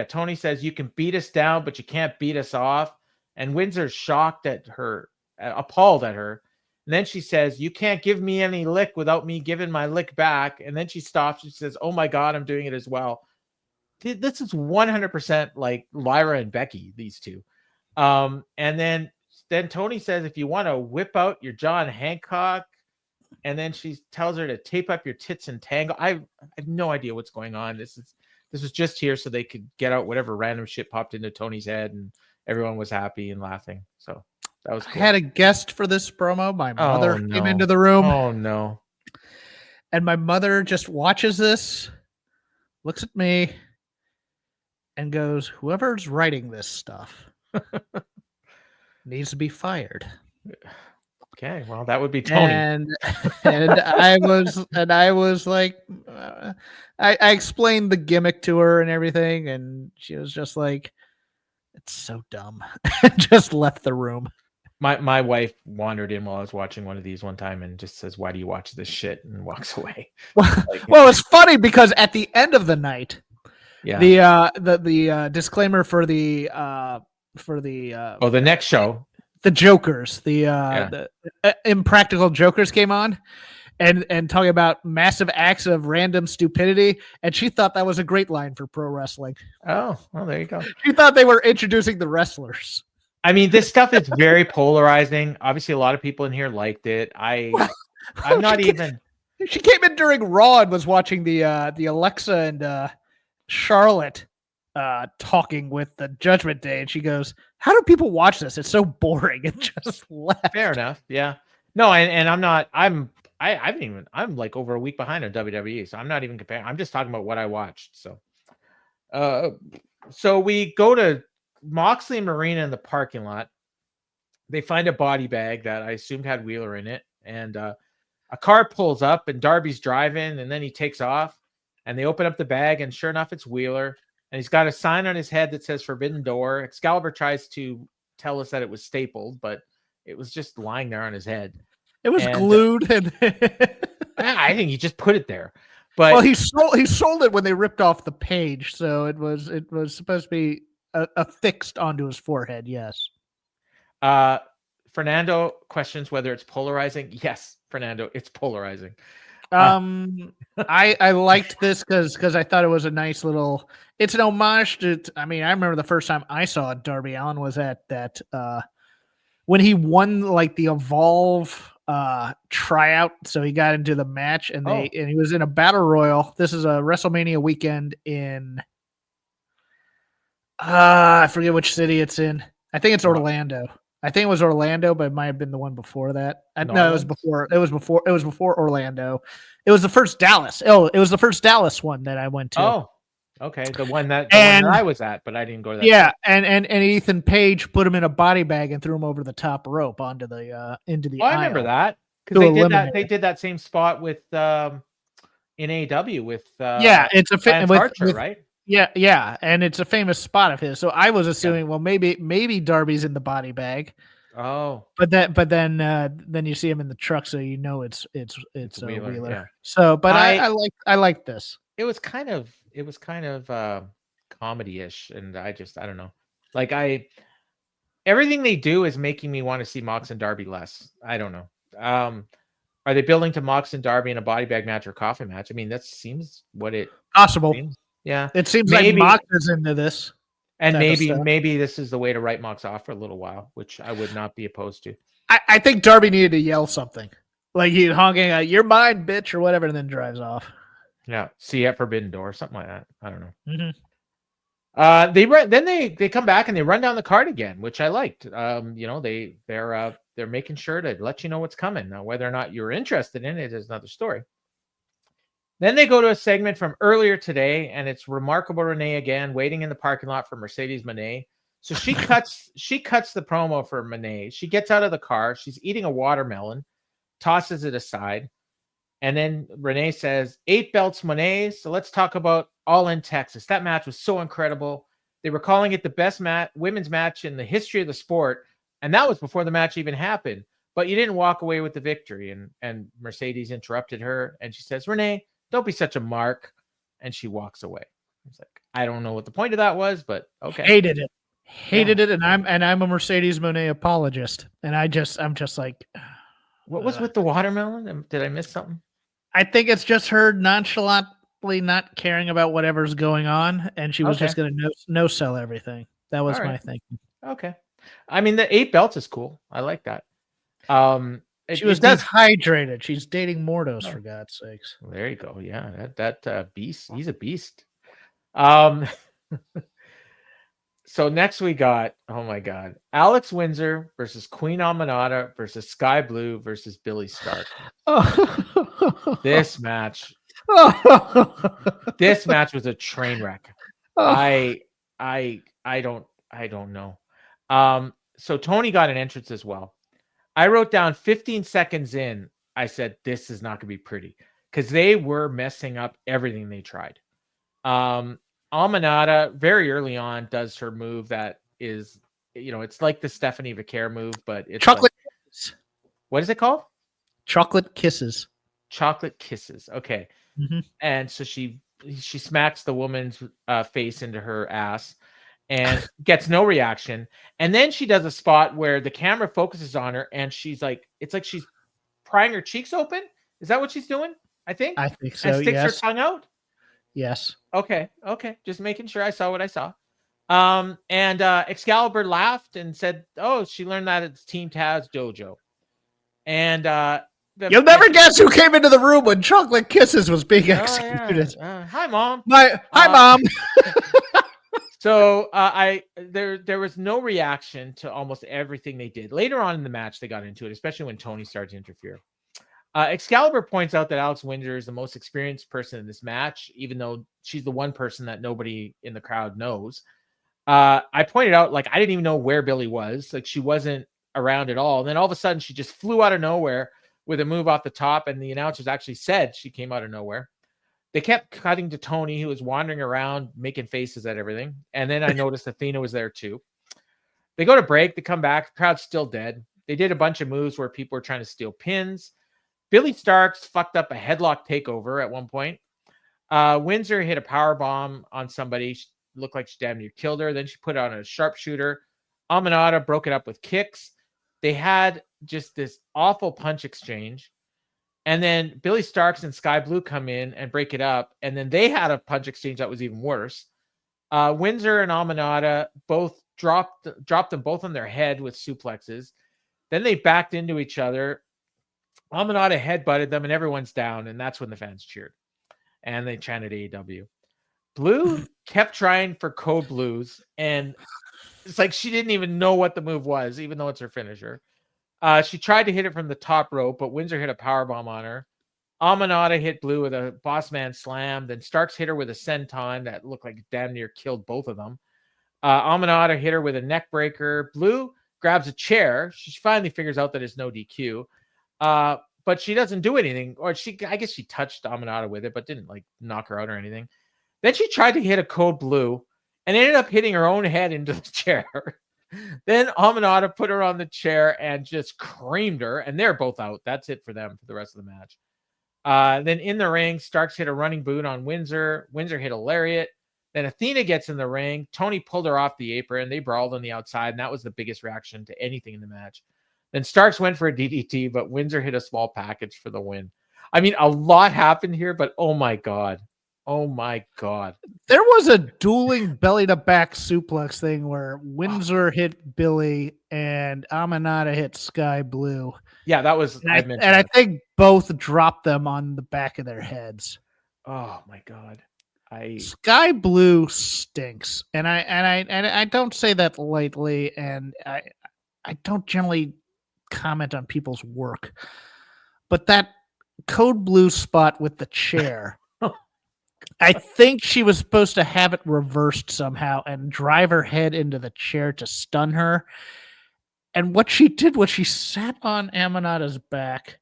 Tony says, you can beat us down, but you can't beat us off. And Windsor's shocked at her, appalled at her. And then she says, you can't give me any lick without me giving my lick back. And then she stops. She says, oh my God, I'm doing it as well. This is 100% like Lyra and Becky, these two. And then Tony says, if you want to whip out your John Hancock, and then she tells her to tape up your tits and tangle. I have no idea what's going on. This was just here so they could get out whatever random shit popped into Tony's head, and everyone was happy and laughing. So that was cool. I had a guest for this promo. My mother came into the room. Oh no. And my mother just watches this, looks at me, and goes, whoever's writing this stuff needs to be fired. Okay, well, that would be Tony. And I was like, I explained the gimmick to her and everything, and she was just like, it's so dumb. And just left the room. My wife wandered in while I was watching one of these one time and just says, why do you watch this shit? And walks away. Well, it's funny because at the end of the night, the disclaimer for the the next show. The Jokers, the Impractical Jokers came on and talking about massive acts of random stupidity, and she thought that was a great line for pro wrestling. Oh, well, there you go. She thought they were introducing the wrestlers. I mean, this stuff is very polarizing. Obviously, a lot of people in here liked it. I'm not even. She came in during Raw and was watching the Alexa and Charlotte talking with the Judgment Day, and she goes, "How do people watch this? It's so boring." And just left. Fair enough. Yeah. No, and I'm not. I'm like over a week behind on WWE, so I'm not even comparing. I'm just talking about what I watched. So we go to Moxley and Marina in the parking lot. They find a body bag that I assumed had Wheeler in it, and a car pulls up, and Darby's driving, and then he takes off, and they open up the bag, and sure enough, it's Wheeler, and he's got a sign on his head that says Forbidden Door. Excalibur tries to tell us that it was stapled, but it was just lying there on his head. It was glued, and I think he just put it there. But well, he sold it when they ripped off the page, so it was supposed to be affixed onto his forehead. Yes. Fernando questions whether it's polarizing. Yes, Fernando, it's polarizing. I liked this because I thought it was a nice little. It's an homage to. I mean, I remember the first time I saw Darby Allin was at that when he won like the Evolve tryout, so he got into the match, and he was in a battle royal. This is a WrestleMania weekend in I forget which city it's in. I think it's Orlando. I think it was Orlando, but it might have been the one before that. No, it was before. It was before Orlando. It was the first Dallas. Oh, it was the first Dallas one that I went to. Oh, okay, the one that I was at, but I didn't go to that. Yeah, and Ethan Page put him in a body bag and threw him over the top rope onto the into the. I remember that because they did that same spot with in AEW with it's a fit with right. Yeah, and it's a famous spot of his. So I was assuming, well, maybe Darby's in the body bag. Oh, but then you see him in the truck, so you know it's Wheeler. Yeah. So, but I like this. It was kind of comedy-ish, and I don't know. Like everything they do is making me want to see Mox and Darby less. I don't know. Are they building to Mox and Darby in a body bag match or coffin match? I mean, that seems what it possible. Seems. Yeah, it seems like Mox is into this, and maybe this is the way to write Mox off for a little while, which I would not be opposed to. I think Darby needed to yell something, like he's honking, "You're mine, bitch," or whatever, and then drives off. Yeah, see at Forbidden Door, something like that. I don't know. Mm-hmm. They come back and they run down the card again, which I liked. They're making sure to let you know what's coming. Now, whether or not you're interested in it is another story. Then they go to a segment from earlier today, and it's Remarkable Renee again, waiting in the parking lot for Mercedes Moné. So she cuts the promo for Moné. She gets out of the car. She's eating a watermelon, tosses it aside, and then Renee says, 8 belts Moné. So let's talk about All in Texas. That match was so incredible. They were calling it the best women's match in the history of the sport, and that was before the match even happened. But you didn't walk away with the victory. And Mercedes interrupted her, and she says, Renee, don't be such a mark. And she walks away. It's like, I don't know what the point of that was, but okay. Hated it. And I'm a Mercedes Moné apologist. And I'm just like, what was with the watermelon? Did I miss something? I think it's just her nonchalantly not caring about whatever's going on. And she was just going to no sell everything. That was my thinking. Okay. I mean, the 8 belts is cool. I like that. She was dehydrated. She's dating Mordos, for God's sakes. Well, there you go. Yeah, that beast. He's a beast. So next we got, oh my God, Alex Windsor versus Queen Aminata versus Skye Blue versus Billie Starkz. This match was a train wreck. I don't know. So Tony got an entrance as well. I wrote down 15 seconds in, I said, this is not going to be pretty because they were messing up everything they tried. Aminata very early on does her move that is, it's like the Stephanie Vaquer move, but it's chocolate kisses. What is it called? Chocolate kisses. Chocolate kisses. Okay. Mm-hmm. And so she smacks the woman's face into her ass. and gets no reaction. And then she does a spot where the camera focuses on her and she's like, it's like she's prying her cheeks open. Is that what she's doing? I think. I think so. And sticks her Yes. tongue out. Yes. Okay. Just making sure I saw what I saw. And Excalibur laughed and said, "Oh, she learned that at Team Taz dojo." And you'll never guess who came into the room when Chocolate Kisses was being executed. Yeah. Hi, Mom. Hi, Mom. So there was no reaction to almost everything they did. Later on in the match, they got into it, especially when Tony started to interfere. Excalibur points out that Alex Windsor is the most experienced person in this match, even though she's the one person that nobody in the crowd knows. I pointed out, like, I didn't even know where Billie was. Like, she wasn't around at all. And then all of a sudden, she just flew out of nowhere with a move off the top, and the announcers actually said she came out of nowhere. They kept cutting to Tony, who was wandering around, making faces at everything. And then I noticed Athena was there too. They go to break. They come back. The crowd's still dead. They did a bunch of moves where people were trying to steal pins. Billie Starkz fucked up a headlock takeover at one point. Windsor hit a power bomb on somebody. She looked like she damn near killed her. Then she put on a sharpshooter. Aminata broke it up with kicks. They had just this awful punch exchange. And then Billie Starkz and Skye Blue come in and break it up. And then they had a punch exchange that was even worse. Windsor and Aminata both dropped them both on their head with suplexes. Then they backed into each other. Aminata headbutted them and everyone's down. And that's when the fans cheered. And they chanted AEW. Blue kept trying for code blues. And it's like she didn't even know what the move was, even though it's her finisher. She tried to hit it from the top rope, but Windsor hit a powerbomb on her. Aminata hit Blue with a boss man slam. Then Starkz hit her with a senton that looked like damn near killed both of them. Aminata hit her with a neck breaker. Blue grabs a chair. She finally figures out that it's no DQ. But she doesn't do anything. Or I guess she touched Aminata with it, but didn't like knock her out or anything. Then she tried to hit a code blue and ended up hitting her own head into the chair. Then Aminata put her on the chair and just creamed her, and they're both out. That's it for them for the rest of the match. Then in the ring, Starkz hit a running boot on Windsor. Windsor hit a lariat. Then Athena gets in the ring. Tony pulled her off the apron. They brawled on the outside, and that was the biggest reaction to anything in the match. Then Starkz went for a DDT, but Windsor hit a small package for the win. I mean, a lot happened here, but oh my God. Oh my God. There was a dueling belly to back suplex thing where Windsor hit Billie and Aminata hit Skye Blue. Yeah, that was, I think both dropped them on the back of their heads. Oh my God. Skye Blue stinks. And I don't say that lightly, and I don't generally comment on people's work. But that code blue spot with the chair, I think she was supposed to have it reversed somehow and drive her head into the chair to stun her. And what she did was she sat on Aminata's back,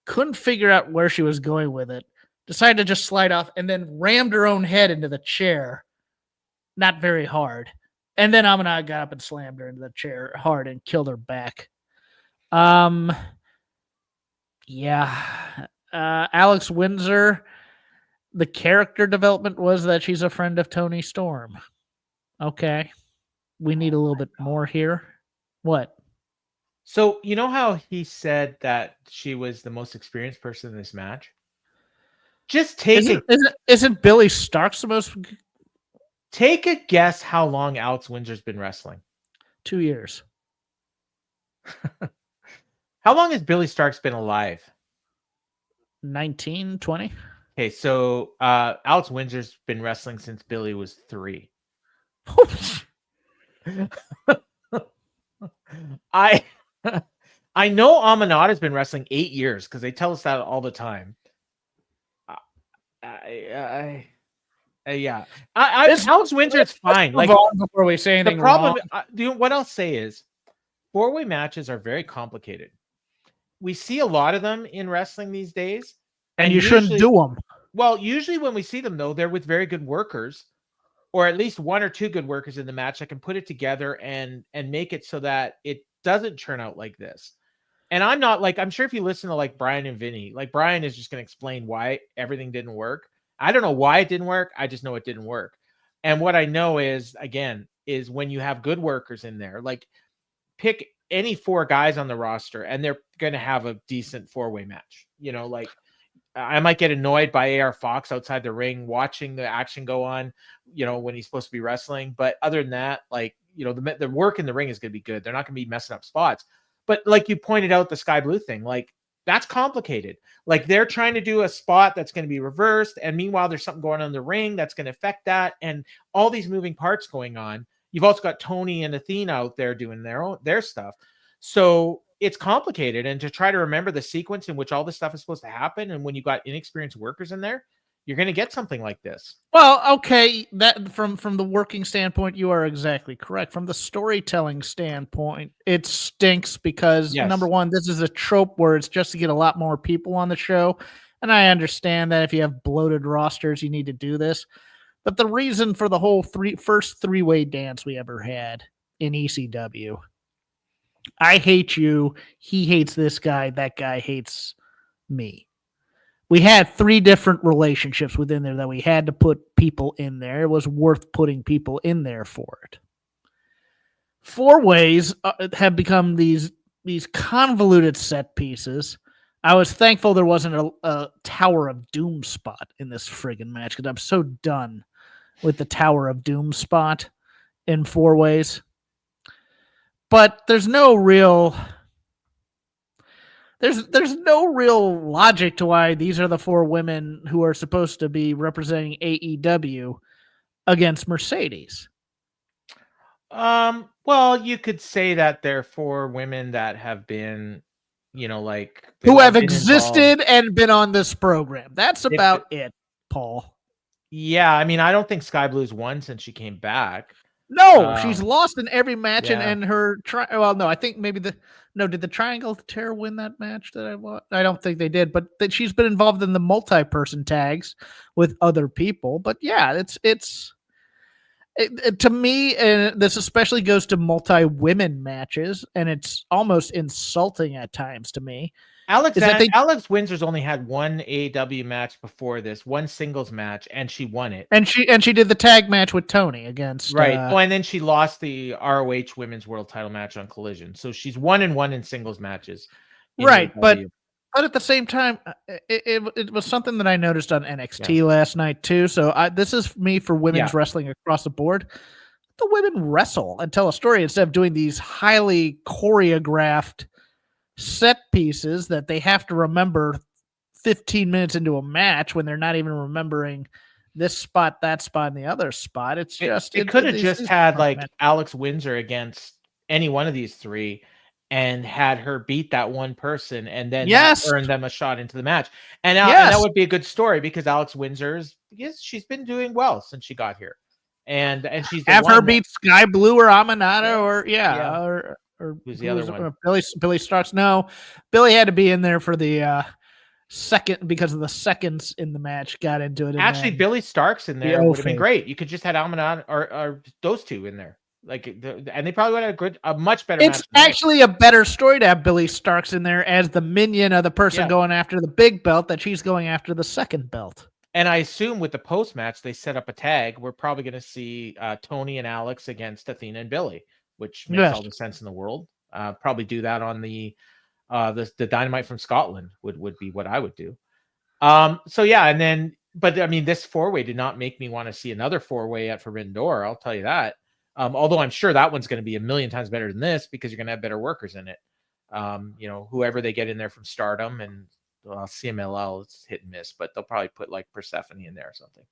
couldn't figure out where she was going with it, decided to just slide off, and then rammed her own head into the chair. Not very hard. And then Aminata got up and slammed her into the chair hard and killed her back. Alex Windsor, the character development was that she's a friend of Tony Storm. Okay. We need a little bit more here. What? So, you know how he said that she was the most experienced person in this match? Just isn't Billie Starkz the most? Take a guess how long Alex Windsor's been wrestling. 2 years. How long has Billie Starkz been alive? 19, 20. Okay, so Alex Windsor's been wrestling since Billie was 3. I know Aminata's been wrestling 8 years because they tell us that all the time. Alex Windsor's fine. Like, before we say anything, the problem, what I'll say is, 4-way matches are very complicated. We see a lot of them in wrestling these days, and you shouldn't do them. Well, usually when we see them, though, they're with very good workers, or at least 1 or 2 good workers in the match that can put it together and make it so that it doesn't turn out like this. And I'm not like, I'm sure if you listen to like Brian and Vinny, like Brian is just going to explain why everything didn't work. I don't know why it didn't work. I just know it didn't work. And what I know is, again, is when you have good workers in there, like pick any 4 guys on the roster and they're going to have a decent 4-way match. Like I might get annoyed by AR Fox outside the ring watching the action go on, when he's supposed to be wrestling. But other than that, like, the work in the ring is going to be good. They're not going to be messing up spots. But like you pointed out, the Skye Blue thing, like that's complicated. Like they're trying to do a spot that's going to be reversed. And meanwhile, there's something going on in the ring that's going to affect that. And all these moving parts going on. You've also got Tony and Athena out there doing their stuff. So it's complicated. And to try to remember the sequence in which all this stuff is supposed to happen, and when you got inexperienced workers in there, you're going to get something like this. Well, okay, that from the working standpoint, you are exactly correct. From the storytelling standpoint, it stinks because number one, this is a trope where it's just to get a lot more people on the show. And I understand that if you have bloated rosters, you need to do this. But the reason for the whole first 3-way dance we ever had in ECW, I hate you, he hates this guy, that guy hates me. We had 3 different relationships within there that we had to put people in there. It was worth putting people in there for it. 4-ways have become these convoluted set pieces. I was thankful there wasn't a Tower of Doom spot in this friggin' match because I'm so done with the Tower of Doom spot in 4-ways. But there's no real logic to why these are the 4 women who are supposed to be representing AEW against Mercedes. Well, you could say that they're 4 women that have been, like who have existed and been on this program. That's about it, Paul. Yeah, I mean, I don't think Skye Blue's won since she came back. No, she's lost in every match, and her no, I think maybe did the Triangle Terror win that match that I watched? I don't think they did, but that she's been involved in the multi-person tags with other people. But yeah, it's to me, and this especially goes to multi-women matches, and it's almost insulting at times to me. Alex Windsor's only had 1 AEW match before this, 1 singles match, and she won it. And she did the tag match with Tony against right. And then she lost the ROH Women's World Title match on Collision. So she's 1-1 in singles matches. Right, but at the same time, it was something that I noticed on NXT last night too. So this is me for women's wrestling across the board. The women wrestle and tell a story instead of doing these highly choreographed set pieces that they have to remember 15 minutes into a match when they're not even remembering this spot, that spot, and the other spot. It could have just had like Alex Windsor against any one of these 3 and had her beat that one person and then earn them a shot into the match. And that would be a good story because Alex Windsor's, she's been doing well since she got here. And she's have her beat Skye Blue or Aminata or who's the other one? Billie Starkz. No, Billie had to be in there for the second because of the seconds in the match. Got into it. Actually, Billie Starkz in there would have been great. You could just had Aminata or those 2 in there, and they probably would have a much better. It's actually a better story to have Billie Starkz in there as the minion of the person going after the big belt that she's going after the second belt. And I assume with the post match they set up a tag. We're probably going to see Tony and Alex against Athena and Billie, which makes all the sense in the world. Probably do that on the Dynamite from Scotland would be what I would do. So yeah, and then but I mean this 4-way did not make me want to see another 4-way at Forbidden Door. I'll tell you that. Although I'm sure that one's going to be a million times better than this because you're going to have better workers in it. Whoever they get in there from Stardom and CMLL, it's hit and miss, but they'll probably put like Persephone in there or something,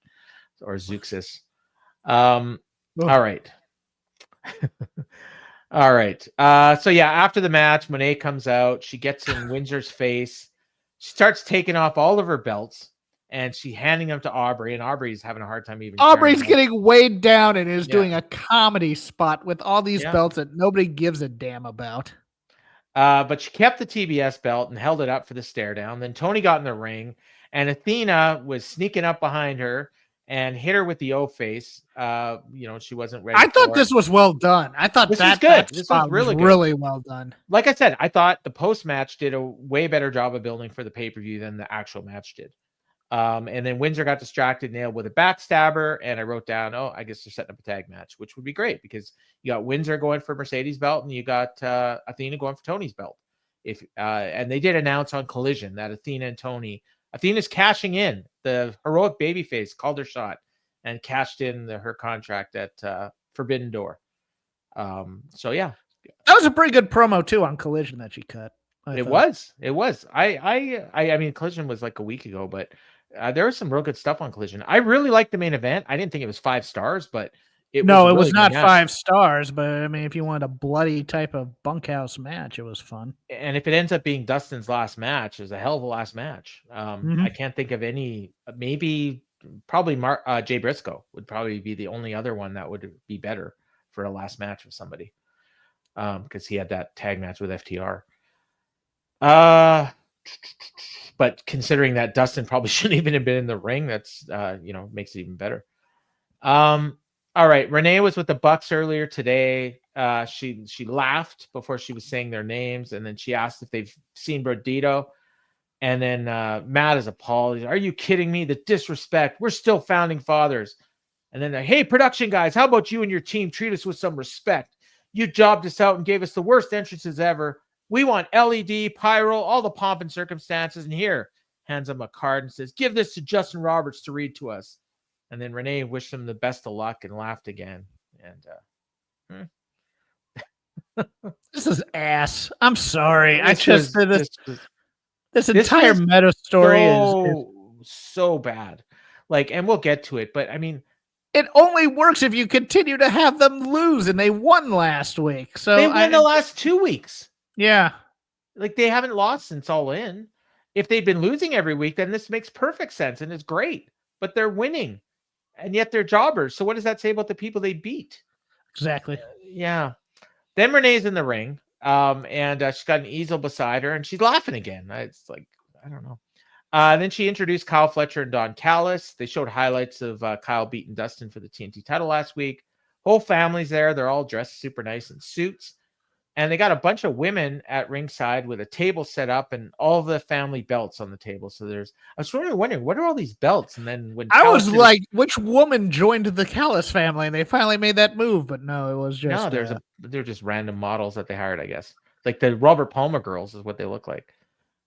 or Zeuxis. All right. All right. So yeah, after the match, Mone comes out. She gets in Windsor's face. She starts taking off all of her belts, and she handing them to Aubrey. And Aubrey's having a hard time even. Aubrey's getting weighed down and is doing a comedy spot with all these belts that nobody gives a damn about. But she kept the TBS belt and held it up for the stare down. Then Tony got in the ring, and Athena was sneaking up behind her and hit her with the O-face. She wasn't ready. I thought this was well done. I thought this was good. This was really well done. Like I said, I thought the post-match did a way better job of building for the pay-per-view than the actual match did. And then Windsor got distracted, nailed with a backstabber. And I wrote down, oh, I guess they're setting up a tag match, which would be great because you got Windsor going for Mercedes' belt and you got Athena going for Tony's belt. And they did announce on Collision that Athena's cashing in. The heroic babyface called her shot and cashed in her contract at Forbidden Door. So yeah, that was a pretty good promo too on Collision that she cut. It was. I mean, Collision was like a week ago, but there was some real good stuff on Collision. I really liked the main event. I didn't think it was 5 stars, but it was not 5 stars. But I mean, if you wanted a bloody type of bunkhouse match, it was fun. And if it ends up being Dustin's last match, it was a hell of a last match. I can't think of any. Maybe probably Jay Briscoe would probably be the only other one that would be better for a last match with somebody, because he had that tag match with FTR. But considering that Dustin probably shouldn't even have been in the ring, that's makes it even better. All right, Renee was with the Bucks earlier today. She laughed before she was saying their names, and then she asked if they've seen Brodido. And then Matt is appalled. Are you kidding me? The disrespect. We're still founding fathers. And then hey, production guys, how about you and your team treat us with some respect? You jobbed us out and gave us the worst entrances ever. We want LED, pyro, all the pomp and circumstances. And here, hands him a card and says, give this to Justin Roberts to read to us. And then Renee wished him the best of luck and laughed again. And this is ass. I'm sorry. This entire meta story is so bad. And we'll get to it, but I mean, it only works if you continue to have them lose, and they won last week. So they won the last 2 weeks. Yeah. They haven't lost since All In. If they've been losing every week, then this makes perfect sense and it's great. But they're winning, and yet they're jobbers. So what does that say about the people they beat? Exactly. Yeah. Then Renee's in the ring, and she's got an easel beside her, and she's laughing again. It's like, I don't know. Then she introduced Kyle Fletcher and Don Callis. They showed highlights of Kyle beating Dustin for the TNT title last week. Whole family's there. They're all dressed super nice in suits. And they got a bunch of women at ringside with a table set up and all the family belts on the table. So I was wondering, what are all these belts? And then when I was like, which woman joined the Callis family? And they finally made that move, but no, it was just they're just random models that they hired, I guess. Like the Robert Palmer girls is what they look like.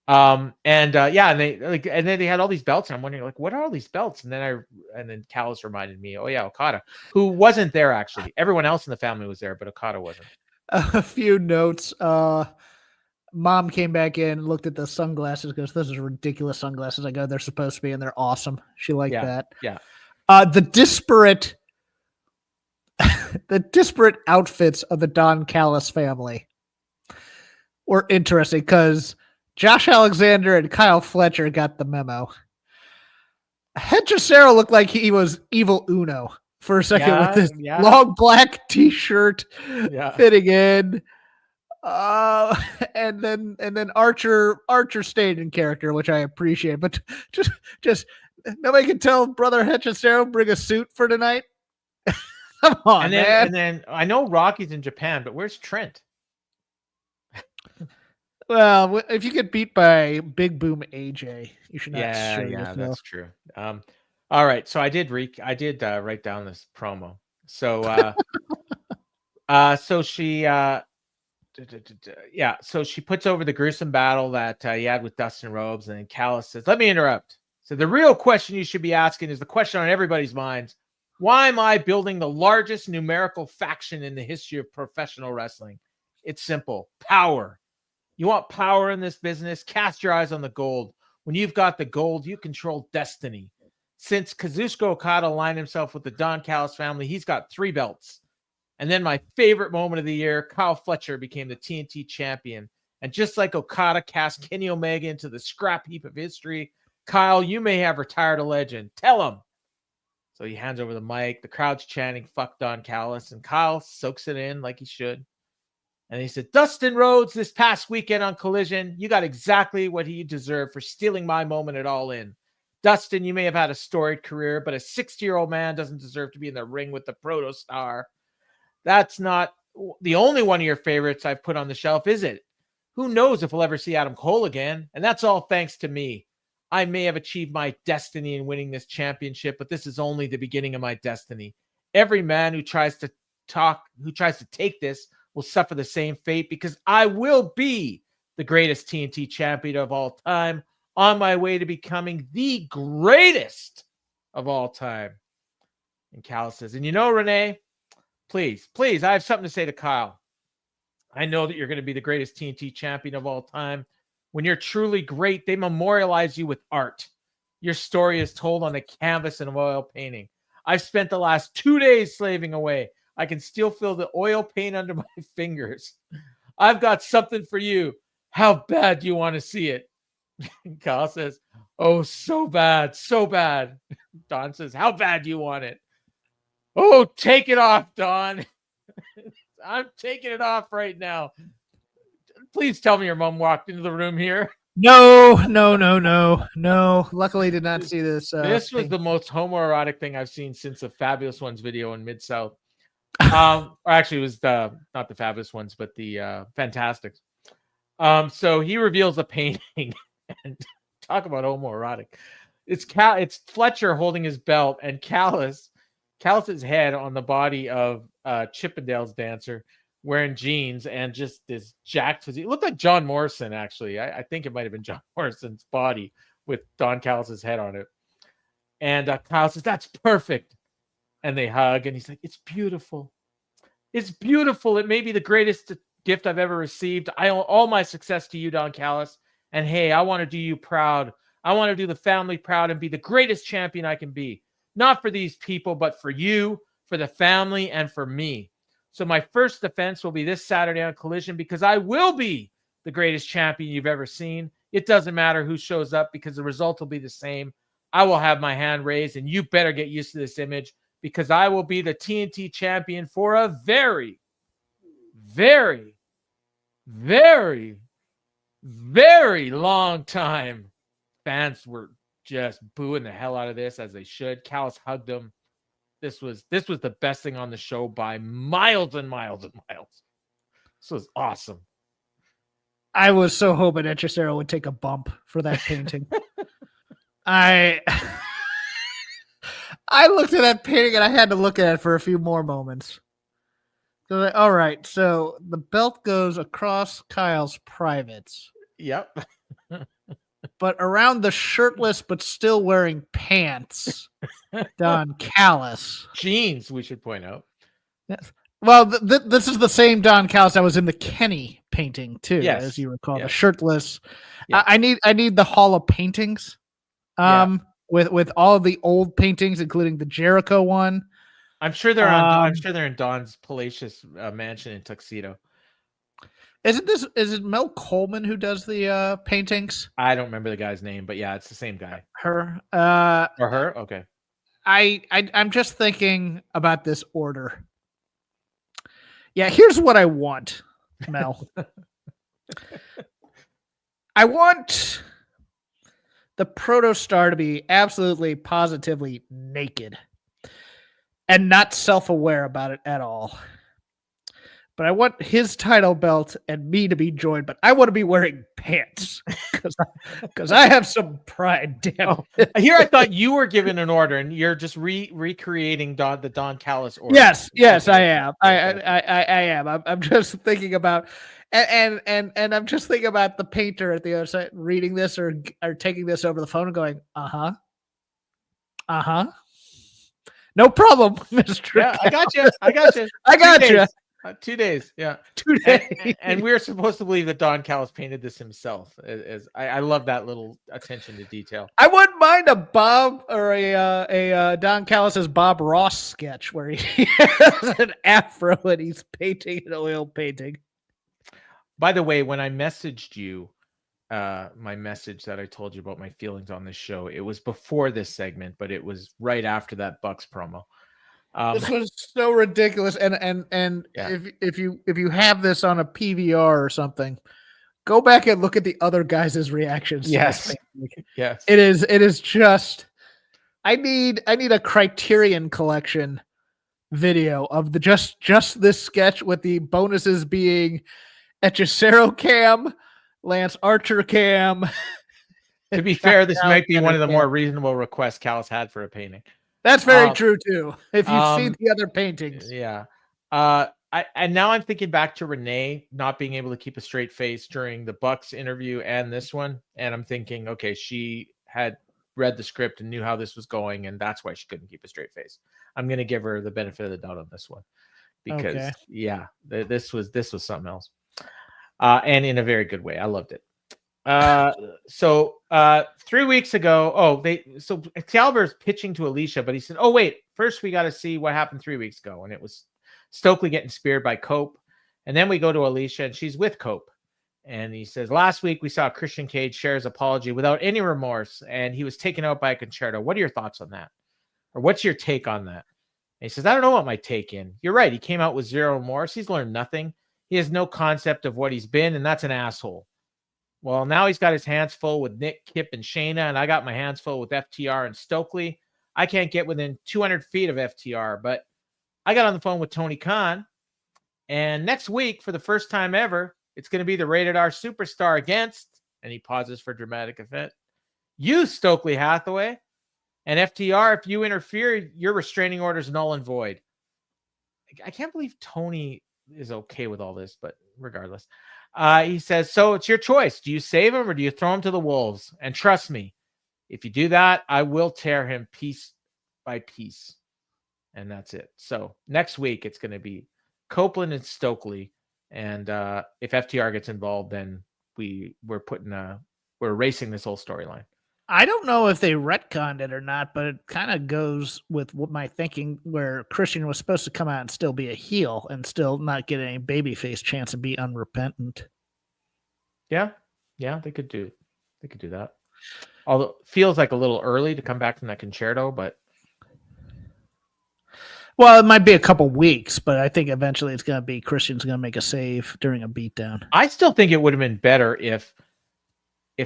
And then they had all these belts, and I'm wondering, what are all these belts? And then Callis reminded me, oh yeah, Okada, who wasn't there actually. Everyone else in the family was there, but Okada wasn't. A few notes. Mom came back in, looked at the sunglasses, goes, "Those are ridiculous sunglasses." I go, "They're supposed to be, and they're awesome." She liked that. Yeah. The disparate outfits of the Don Callis family were interesting because Josh Alexander and Kyle Fletcher got the memo. Hedgesero looked like he was Evil Uno for a second with this long black t-shirt fitting in. And then Archer stayed in character, which I appreciate, but just nobody can tell Brother Hedgesero bring a suit for tonight. Come on, man. And then I know Rocky's in Japan, but where's Trent? Well, if you get beat by Big Boom AJ, you should not. Yeah, that's true. All right, so I did write down this promo. So so she puts over the gruesome battle that he had with Dustin Rhodes, and then Callis says, "Let me interrupt. So the real question you should be asking is the question on everybody's minds: why am I building the largest numerical faction in the history of professional wrestling? It's simple: power. You want power in this business? Cast your eyes on the gold. When you've got the gold, you control destiny. Since Kazuchika Okada aligned himself with the Don Callis family, he's got 3 belts. And then my favorite moment of the year, Kyle Fletcher became the TNT champion. And just like Okada cast Kenny Omega into the scrap heap of history, Kyle, you may have retired a legend. Tell him." So he hands over the mic. The crowd's chanting, "Fuck Don Callis." And Kyle soaks it in like he should. And he said, "Dustin Rhodes, this past weekend on Collision, you got exactly what he deserved for stealing my moment at All In. Dustin, you may have had a storied career, but a 60-year-old man doesn't deserve to be in the ring with the proto star. That's not the only one of your favorites I've put on the shelf, is it? Who knows if we'll ever see Adam Cole again? And that's all thanks to me. I may have achieved my destiny in winning this championship, but this is only the beginning of my destiny. Every man who tries to take this will suffer the same fate, because I will be the greatest TNT champion of all time, on my way to becoming the greatest of all time. And Callis says, and Renee, please, I have something to say to Kyle. I know that you're going to be the greatest TNT champion of all time. When you're truly great, they memorialize you with art. Your story is told on a canvas and oil painting. I've spent the last 2 days slaving away. I can still feel the oil paint under my fingers. I've got something for you. How bad do you want to see it? Kyle says, oh, so bad, so bad. Don says, how bad do you want it? Oh, take it off, Don. I'm taking it off right now. Please tell me your mom walked into the room here. No. Luckily, did not see this. This was the most homoerotic thing I've seen since the Fabulous Ones video in Mid-South. Or actually, it was not the Fabulous Ones, but the Fantastics. So he reveals the painting, and talk about homoerotic. It's Fletcher holding his belt, and Callis's head on the body of Chippendale's dancer, wearing jeans and just this jacked physique. It looked like John Morrison, actually. I think it might have been John Morrison's body with Don Callis' head on it. And Kyle says, that's perfect. And they hug, and he's like, it's beautiful. It's beautiful. It may be the greatest gift I've ever received. I owe all my success to you, Don Callis. And hey, I want to do you proud. I want to do the family proud and be the greatest champion I can be. Not for these people, but for you, for the family, and for me. So my first defense will be this Saturday on Collision, because I will be the greatest champion you've ever seen. It doesn't matter who shows up, because the result will be the same. I will have my hand raised, and you better get used to this image, because I will be the TNT champion for a very, very, very, very long time. Fans were just booing the hell out of this, as they should. Callis hugged him. This was the best thing on the show by miles and miles and miles. This was awesome. I was so hoping Echecero would take a bump for that painting. I looked at that painting and I had to look at it for a few more moments. So, all right, so the belt goes across Kyle's privates. Yep. But around the shirtless but still wearing pants, Don Callis. Jeans, we should point out. Yes. Well, this is the same Don Callis that was in the Kenny painting too, yes. As you recall, yes. The shirtless. Yes. I need the Hall of Paintings, with all of the old paintings, including the Jericho one. I'm sure they're I'm sure they're in Don's palatious mansion in Tuxedo. Is it Mel Coleman who does the paintings? I don't remember the guy's name, but yeah, it's the same guy. Her. Or her? Okay. I'm just thinking about this order. Yeah, here's what I want, Mel. I want the Protostar to be absolutely, positively naked and not self-aware about it at all. But I want his title belt and me to be joined, but I want to be wearing pants because I have some pride. Damn it. Here, I thought you were given an order, and you're just recreating the Don Callis order. Yes, I am. I am. I'm just thinking about, and I'm just thinking about the painter at the other side reading this or taking this over the phone and going, uh huh. No problem, Mr. Yeah, I got you. I got you. 2 days, yeah. 2 days. And we're supposed to believe that Don Callis painted this himself. I love that little attention to detail. I wouldn't mind a Bob or a Don Callis' Bob Ross sketch where he has an afro and he's painting an oil painting. By the way, when I messaged you, my message that I told you about my feelings on this show, it was before this segment, but it was right after that Bucks promo. This was so ridiculous, and yeah. if you have this on a PVR or something, go back and look at the other guys' reactions. Yes, yes. It is just. I need a Criterion Collection video of the just this sketch with the bonuses being Echecero cam, Lance Archer cam, To be fair, this might be one of the more Alexander. reasonable requests Cal's had for a painting. That's very true too. If you've seen the other paintings. Yeah. And now I'm thinking back to Renee not being able to keep a straight face during the Bucks interview and this one. And I'm thinking, okay, she had read the script and knew how this was going, and that's why she couldn't keep a straight face. I'm going to give her the benefit of the doubt on this one because this was something else. And in a very good way. I loved it. So 3 weeks ago, so Excalibur's pitching to Alicia, but he said, oh wait, first we got to see what happened 3 weeks ago. And it was Stokely getting speared by Cope. And then we go to Alicia and she's with Cope. And he says, last week we saw Christian Cage share his apology without any remorse. And he was taken out by a concerto. What are your thoughts on that? Or what's your take on that? And he says, I don't know what my take in. You're right. He came out with zero remorse. He's learned nothing. He has no concept of what he's been. And that's an asshole. Well, now he's got his hands full with Nick, Kip, and Shayna, and I got my hands full with FTR and Stokely. I can't get within 200 feet of FTR, but I got on the phone with Tony Khan, and next week, for the first time ever, it's going to be the Rated R Superstar against, and he pauses for dramatic effect, you, Stokely Hathaway, and FTR, if you interfere, your restraining order is null and void. I can't believe Tony is okay with all this, but regardless. He says, so it's your choice. Do you save him or do you throw him to the wolves? And trust me, if you do that, I will tear him piece by piece. And that's it. So next week, it's going to be Copeland and Stokely. And if FTR gets involved, then we're erasing this whole storyline. I don't know if they retconned it or not, but it kind of goes with what my thinking, where Christian was supposed to come out and still be a heel and still not get any babyface chance and be unrepentant. Yeah, they could do that. Although it feels like a little early to come back from that concerto, but well, it might be a couple weeks, but I think eventually it's going to be Christian's going to make a save during a beatdown. I still think it would have been better if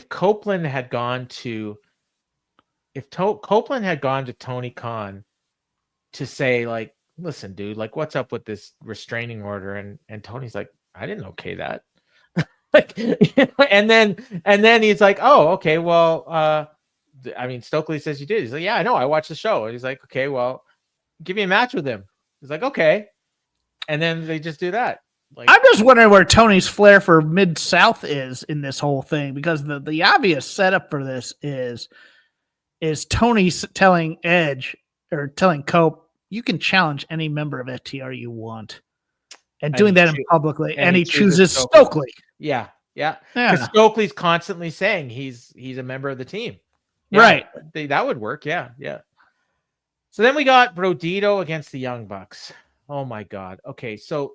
Copeland had gone to Tony Khan to say, like, listen, dude, like, what's up with this restraining order? And Tony's like, I didn't okay that. Like, and then he's like, oh, okay, well, I mean, Stokely says you did. He's like, yeah, I know, I watched the show. And he's like, okay, well, give me a match with him. He's like, okay. And then they just do that. Like, I'm just wondering where Tony's flair for Mid-South is in this whole thing, because the obvious setup for this is Tony telling Edge or telling Cope, you can challenge any member of FTR you want, and doing that publicly, and he chooses Stokely. Yeah. Because Stokely's constantly saying he's a member of the team. Yeah, right. That would work. Yeah. So then we got Brodido against the Young Bucks. Oh my God. Okay, so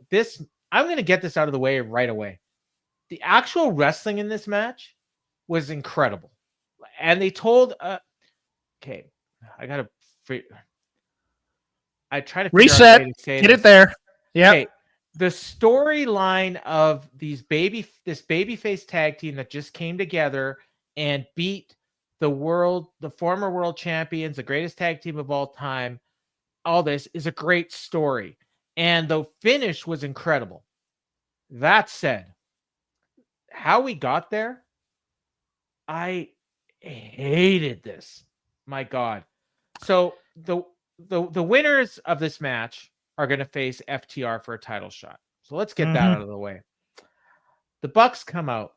I'm going to get this out of the way right away. The actual wrestling in this match was incredible. And they told, okay, I try to reset, get it there. Yeah. Okay, the storyline of this babyface tag team that just came together and beat the former world champions, the greatest tag team of all time. All this is a great story. And the finish was incredible. That said, how we got there, I hated this. My God. So the winners of this match are going to face FTR for a title shot. So let's get that out of the way. The Bucks come out,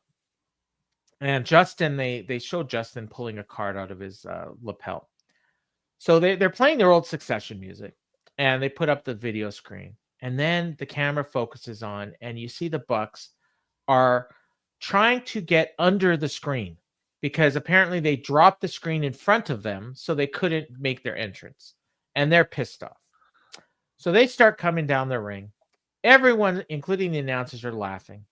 and Justin, they show Justin pulling a card out of his lapel. So they're playing their old Succession music, and they put up the video screen. And then the camera focuses on, and you see the Bucks are trying to get under the screen because apparently they dropped the screen in front of them, so they couldn't make their entrance. And they're pissed off. So they start coming down the ring. Everyone, including the announcers, are laughing.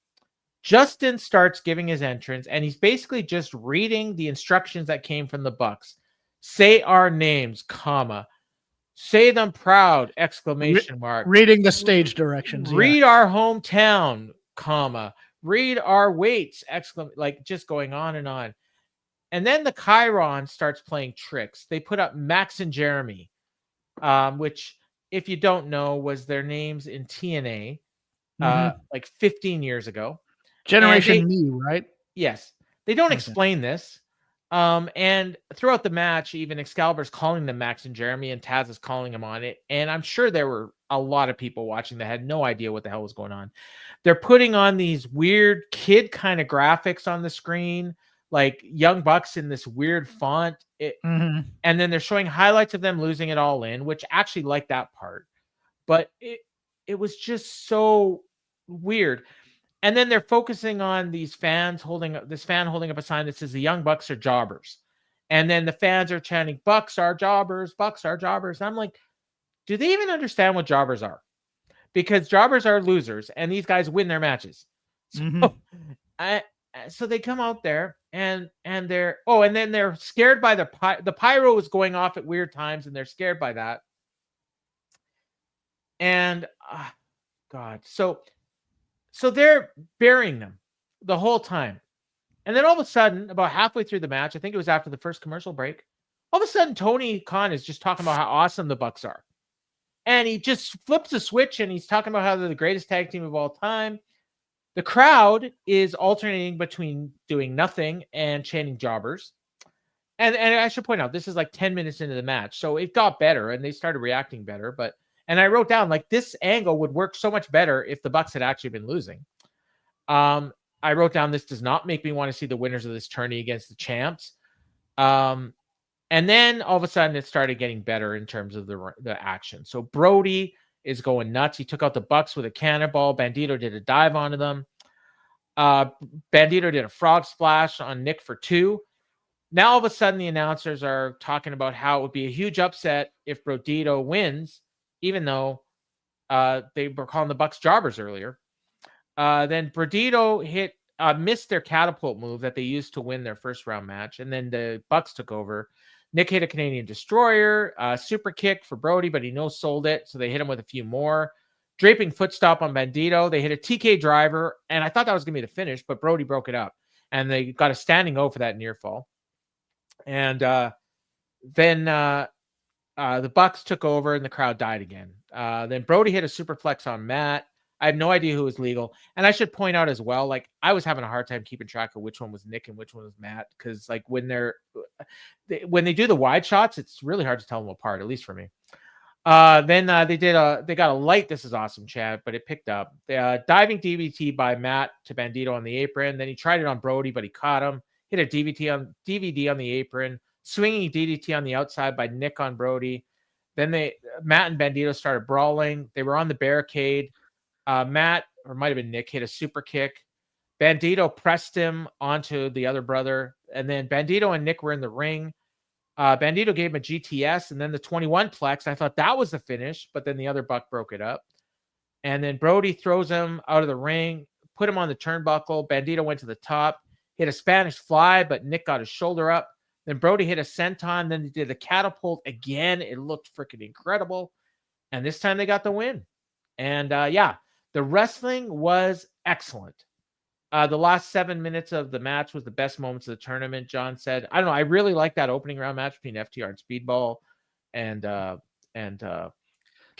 Justin starts giving his entrance, and he's basically just reading the instructions that came from the Bucks. Say our names, comma. Say them proud, exclamation mark. Reading the stage directions. Read our hometown, comma. Read our weights, like just going on and on. And then the Chiron starts playing tricks. They put up Max and Jeremy, which, if you don't know, was their names in TNA like 15 years ago. Generation Me, right? Yes. They don't explain this. And throughout the match, even Excalibur's calling them Max and Jeremy, and Taz is calling him on it. And I'm sure there were a lot of people watching that had no idea what the hell was going on. They're putting on these weird kid kind of graphics on the screen, like Young Bucks in this weird font. And then they're showing highlights of them losing it all in, which I actually like that part. But it was just so weird. And then they're focusing on these fans holding up a sign that says the Young Bucks are jobbers. And then the fans are chanting, Bucks are jobbers, Bucks are jobbers. And I'm like, do they even understand what jobbers are? Because jobbers are losers and these guys win their matches. So they come out there and they're and then they're scared by the pyro is going off at weird times and they're scared by that. And God, so they're burying them the whole time. And then all of a sudden, about halfway through the match, I think it was after the first commercial break, all of a sudden, Tony Khan is just talking about how awesome the Bucks are. And he just flips a switch and he's talking about how they're the greatest tag team of all time. The crowd is alternating between doing nothing and chanting jobbers. And I should point out, this is like 10 minutes into the match. So it got better and they started reacting better. And I wrote down, like, this angle would work so much better if the Bucks had actually been losing. I wrote down, this does not make me want to see the winners of this tourney against the champs. And then all of a sudden it started getting better in terms of the action. So Brody is going nuts. He took out the Bucks with a cannonball. Bandito did a dive onto them. Bandito did a frog splash on Nick for 2. Now all of a sudden the announcers are talking about how it would be a huge upset if Brodido wins, even though they were calling the Bucks jobbers earlier. Then Brodido missed their catapult move that they used to win their first round match. And then the Bucks took over. Nick hit a Canadian Destroyer, super kick for Brody, but he no-sold it. So they hit him with a few more. Draping foot stop on Bandito. They hit a TK driver. And I thought that was going to be the finish, but Brody broke it up. And they got a standing O for that near fall. And then the Bucks took over and the crowd died again. Then Brody hit a superplex on Matt. I have no idea who was legal. And I should point out as well, like, I was having a hard time keeping track of which one was Nick and which one was Matt. Because, like, when they do the wide shots, it's really hard to tell them apart, at least for me. Then they got a light "This is awesome" chant, but it picked up. Diving DVT by Matt to Bandito on the apron. Then he tried it on Brody, but he caught him. Hit a DVD on the apron. Swinging DDT on the outside by Nick on Brody. Then Matt and Bandito started brawling. They were on the barricade. Matt, or might have been Nick, hit a super kick. Bandito pressed him onto the other brother. And then Bandito and Nick were in the ring. Bandito gave him a GTS and then the 21 plex. I thought that was the finish, but then the other Buck broke it up. And then Brody throws him out of the ring, put him on the turnbuckle. Bandito went to the top, hit a Spanish fly, but Nick got his shoulder up. Then Brody hit a senton. Then he did the catapult again. It looked freaking incredible. And this time they got the win. And the wrestling was excellent. The last 7 minutes of the match was the best moments of the tournament, John said. I don't know. I really like that opening round match between FTR and Speedball and I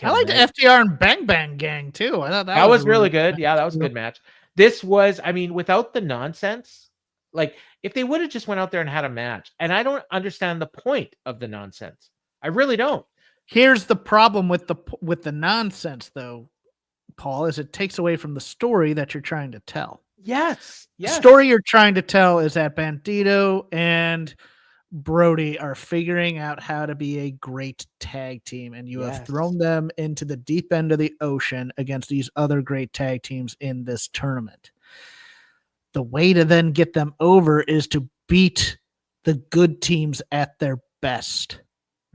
like the FTR and Bang Bang Gang too. I thought that was really good. Yeah, that was a good match. This was, I mean, without the nonsense, like if they would have just went out there and had a match, and I don't understand the point of the nonsense. I really don't. Here's the problem with the nonsense, though, Paul, is it takes away from the story that you're trying to tell. Yes. The story you're trying to tell is that Bandito and Brody are figuring out how to be a great tag team, and you have thrown them into the deep end of the ocean against these other great tag teams in this tournament. The way to then get them over is to beat the good teams at their best.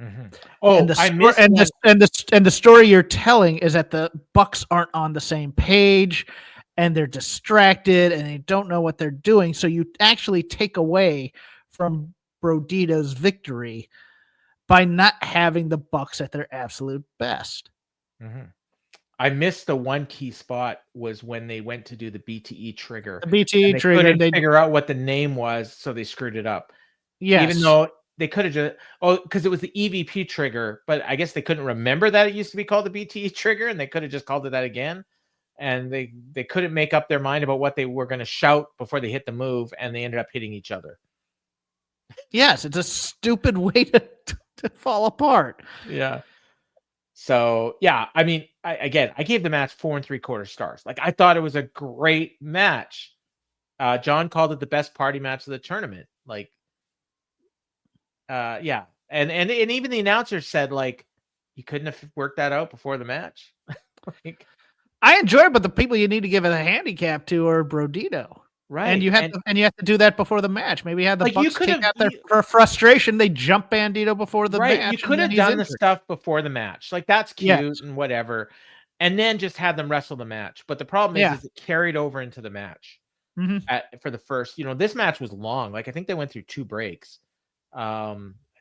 Mm-hmm. The story you're telling is that the Bucks aren't on the same page and they're distracted and they don't know what they're doing. So you actually take away from Brodido's victory by not having the Bucks at their absolute best. Mm-hmm. I missed the one key spot was when they went to do the BTE trigger. The BTE trigger. Couldn't figure out what the name was, so they screwed it up. Yes. Even though they could have just, because it was the EVP trigger, but I guess they couldn't remember that it used to be called the BTE trigger, and they could have just called it that again. And they couldn't make up their mind about what they were going to shout before they hit the move, and they ended up hitting each other. Yes, it's a stupid way to fall apart. Yeah. So yeah, I mean, I gave the match 4 3/4 stars. Like I thought it was a great match. John called it the best party match of the tournament. Like, yeah, and even the announcer said like you couldn't have worked that out before the match. Like, I enjoy it, but the people you need to give it a handicap to are Brodido. right, And you have to do that before the match. Maybe have the like, you Bucks could take have out their frustration. They jump Bandito before the right. match. You could and have then he's done the injured. stuff before the match. Like that's Yes. cute and whatever, and then just have them wrestle the match. But the problem is it carried over into the match. For the first, this match was long. Like I think they went through 2 breaks. I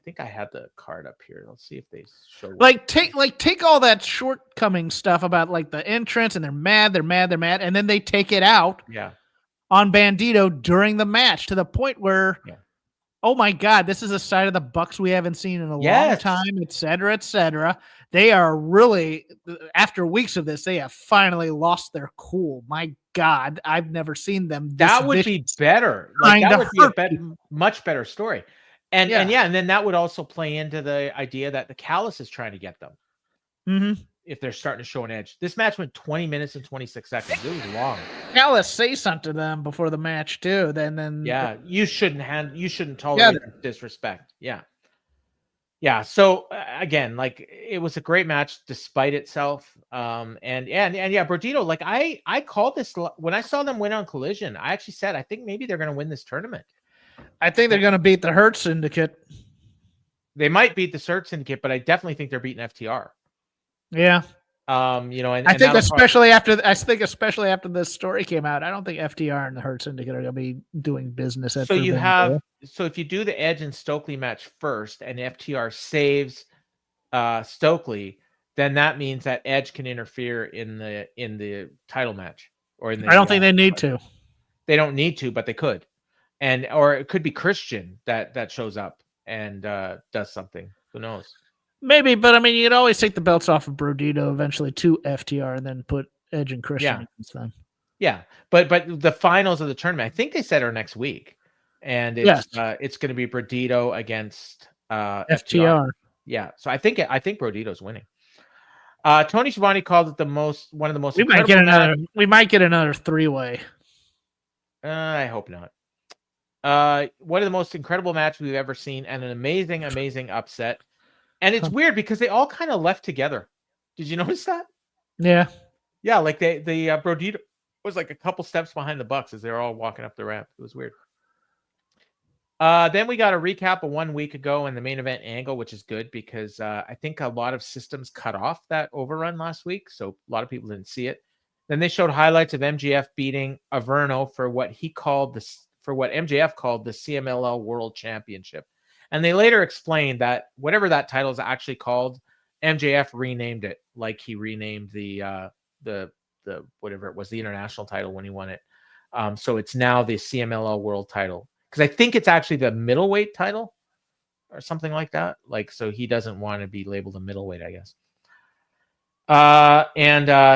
think I had the card up here. Let's see if they show. Take all that shortcoming stuff about like the entrance and they're mad, and then they take it out. Yeah. On Bandito during the match to the point where, oh my God, this is a side of the Bucks we haven't seen in a long time, et cetera, et cetera. They are really, after weeks of this, they have finally lost their cool. My God, I've never seen them. That would be better. Like, that would be a much better story. And then that would also play into the idea that the Callus is trying to get them. If they're starting to show an edge. This match went 20 minutes and 26 seconds. It was long. Callus say something to them before the match too. Then you shouldn't tolerate disrespect. Yeah. So again, like it was a great match despite itself. Brodido, like I called this when I saw them win on Collision. I actually said I think maybe they're going to win this tournament. I think they're going to beat the Hurt Syndicate. They might beat the Hurt Syndicate, but I definitely think they're beating FTR. Yeah. And I think especially after this story came out, I don't think FTR and the Hurt Syndicate are going to be doing business. So if you do the Edge and Stokely match first, and FTR saves Stokely, then that means that Edge can interfere in the title match or in the. I don't think they need to. They don't need to, but they could, or it could be Christian that shows up and does something. Who knows? Maybe, but I mean, you could always take the belts off of Brodido eventually to FTR and then put Edge and Christian against them. Yeah, but the finals of the tournament, I think they said are next week, and it's going to be Brodido against FTR. Yeah, so I think Brodido's winning. Tony Schiavone called it one of the most. We might get another 3-way. I hope not. One of the most incredible matches we've ever seen, and an amazing upset. And it's weird because they all kind of left together. Did you notice that? Yeah. Yeah, like the Brodido was like a couple steps behind the Bucks as they were all walking up the ramp. It was weird. Then we got a recap of 1 week ago in the main event angle, which is good because I think a lot of systems cut off that overrun last week, so a lot of people didn't see it. Then they showed highlights of MJF beating Averno for what MJF called the CMLL World Championship. And they later explained that whatever that title is actually called, MJF renamed it, like he renamed the whatever it was, the international title when he won it. So it's now the CMLL World title, because I think it's actually the middleweight title or something like that. Like, so he doesn't want to be labeled a middleweight, I guess.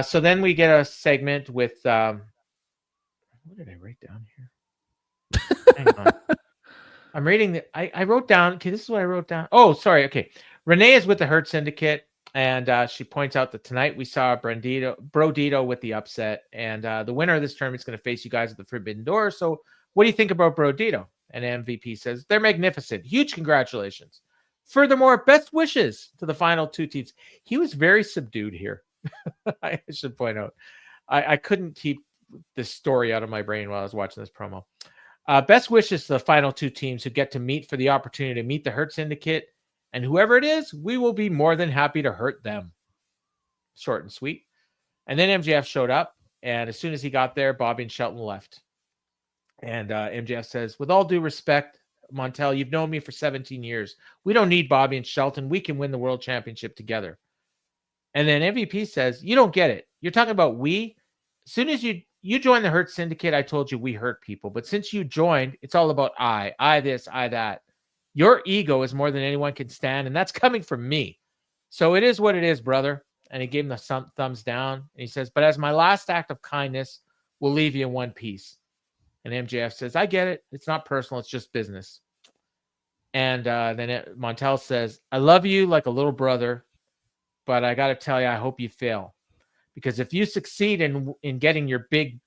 So then we get a segment with what did I write down here? Hang on. I'm reading I wrote down. Okay, this is what I wrote down. Oh, sorry. Okay. Renee is with the Hurt Syndicate, and she points out that tonight we saw Brodido with the upset, and the winner of this tournament is going to face you guys at the Forbidden Door. So what do you think about Brodido? And MVP says, they're magnificent. Huge congratulations. Furthermore, best wishes to the final 2 teams. He was very subdued here. I should point out. I couldn't keep this story out of my brain while I was watching this promo. Best wishes to the final 2 teams who get to meet for the opportunity to meet the Hurt Syndicate. And whoever it is, we will be more than happy to hurt them. Short and sweet. And then MJF showed up. And as soon as he got there, Bobby and Shelton left. And MJF says, with all due respect, Montel, you've known me for 17 years. We don't need Bobby and Shelton. We can win the world championship together. And then MVP says, you don't get it. You're talking about we. As soon as you joined the Hurt Syndicate, I told you we hurt people. But since you joined, it's all about I this, I that. Your ego is more than anyone can stand, and that's coming from me. So it is what it is, brother. And he gave him the thumbs down. And he says, but as my last act of kindness, we'll leave you in one piece. And MJF says, I get it. It's not personal. It's just business. And then Montel says, I love you like a little brother, but I got to tell you, I hope you fail. Because if you succeed in getting your big,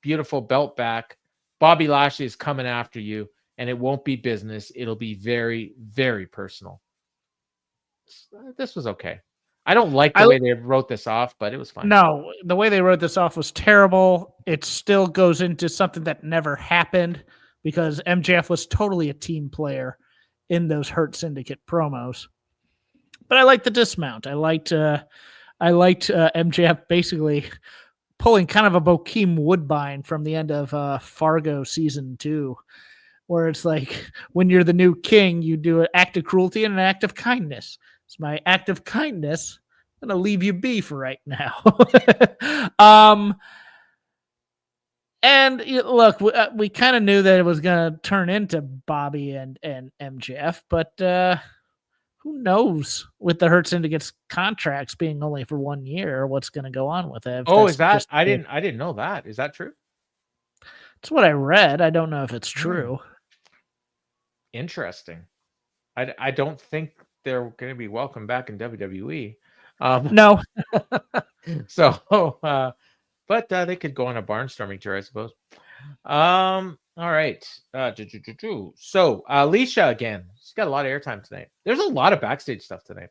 beautiful belt back, Bobby Lashley is coming after you, and it won't be business. It'll be very, very personal. This was okay. I don't like the way they wrote this off, but it was fine. No, the way they wrote this off was terrible. It still goes into something that never happened because MJF was totally a team player in those Hurt Syndicate promos. But I liked the dismount. I liked MJF basically pulling kind of a Bokeem Woodbine from the end of Fargo season 2, where it's like when you're the new king, you do an act of cruelty and an act of kindness. It's my act of kindness. I'm gonna leave you be for right now. And look, we kind of knew that it was gonna turn into Bobby and MJF, but who knows with the Hurt Syndicate's contracts being only for 1 year, what's going to go on with it? Oh, is that? I didn't know that. Is that true? That's what I read. I don't know if it's true. Interesting. I don't think they're going to be welcome back in WWE. No. So, but they could go on a barnstorming tour, I suppose. All right. So Alicia again. She's got a lot of airtime tonight. There's a lot of backstage stuff tonight.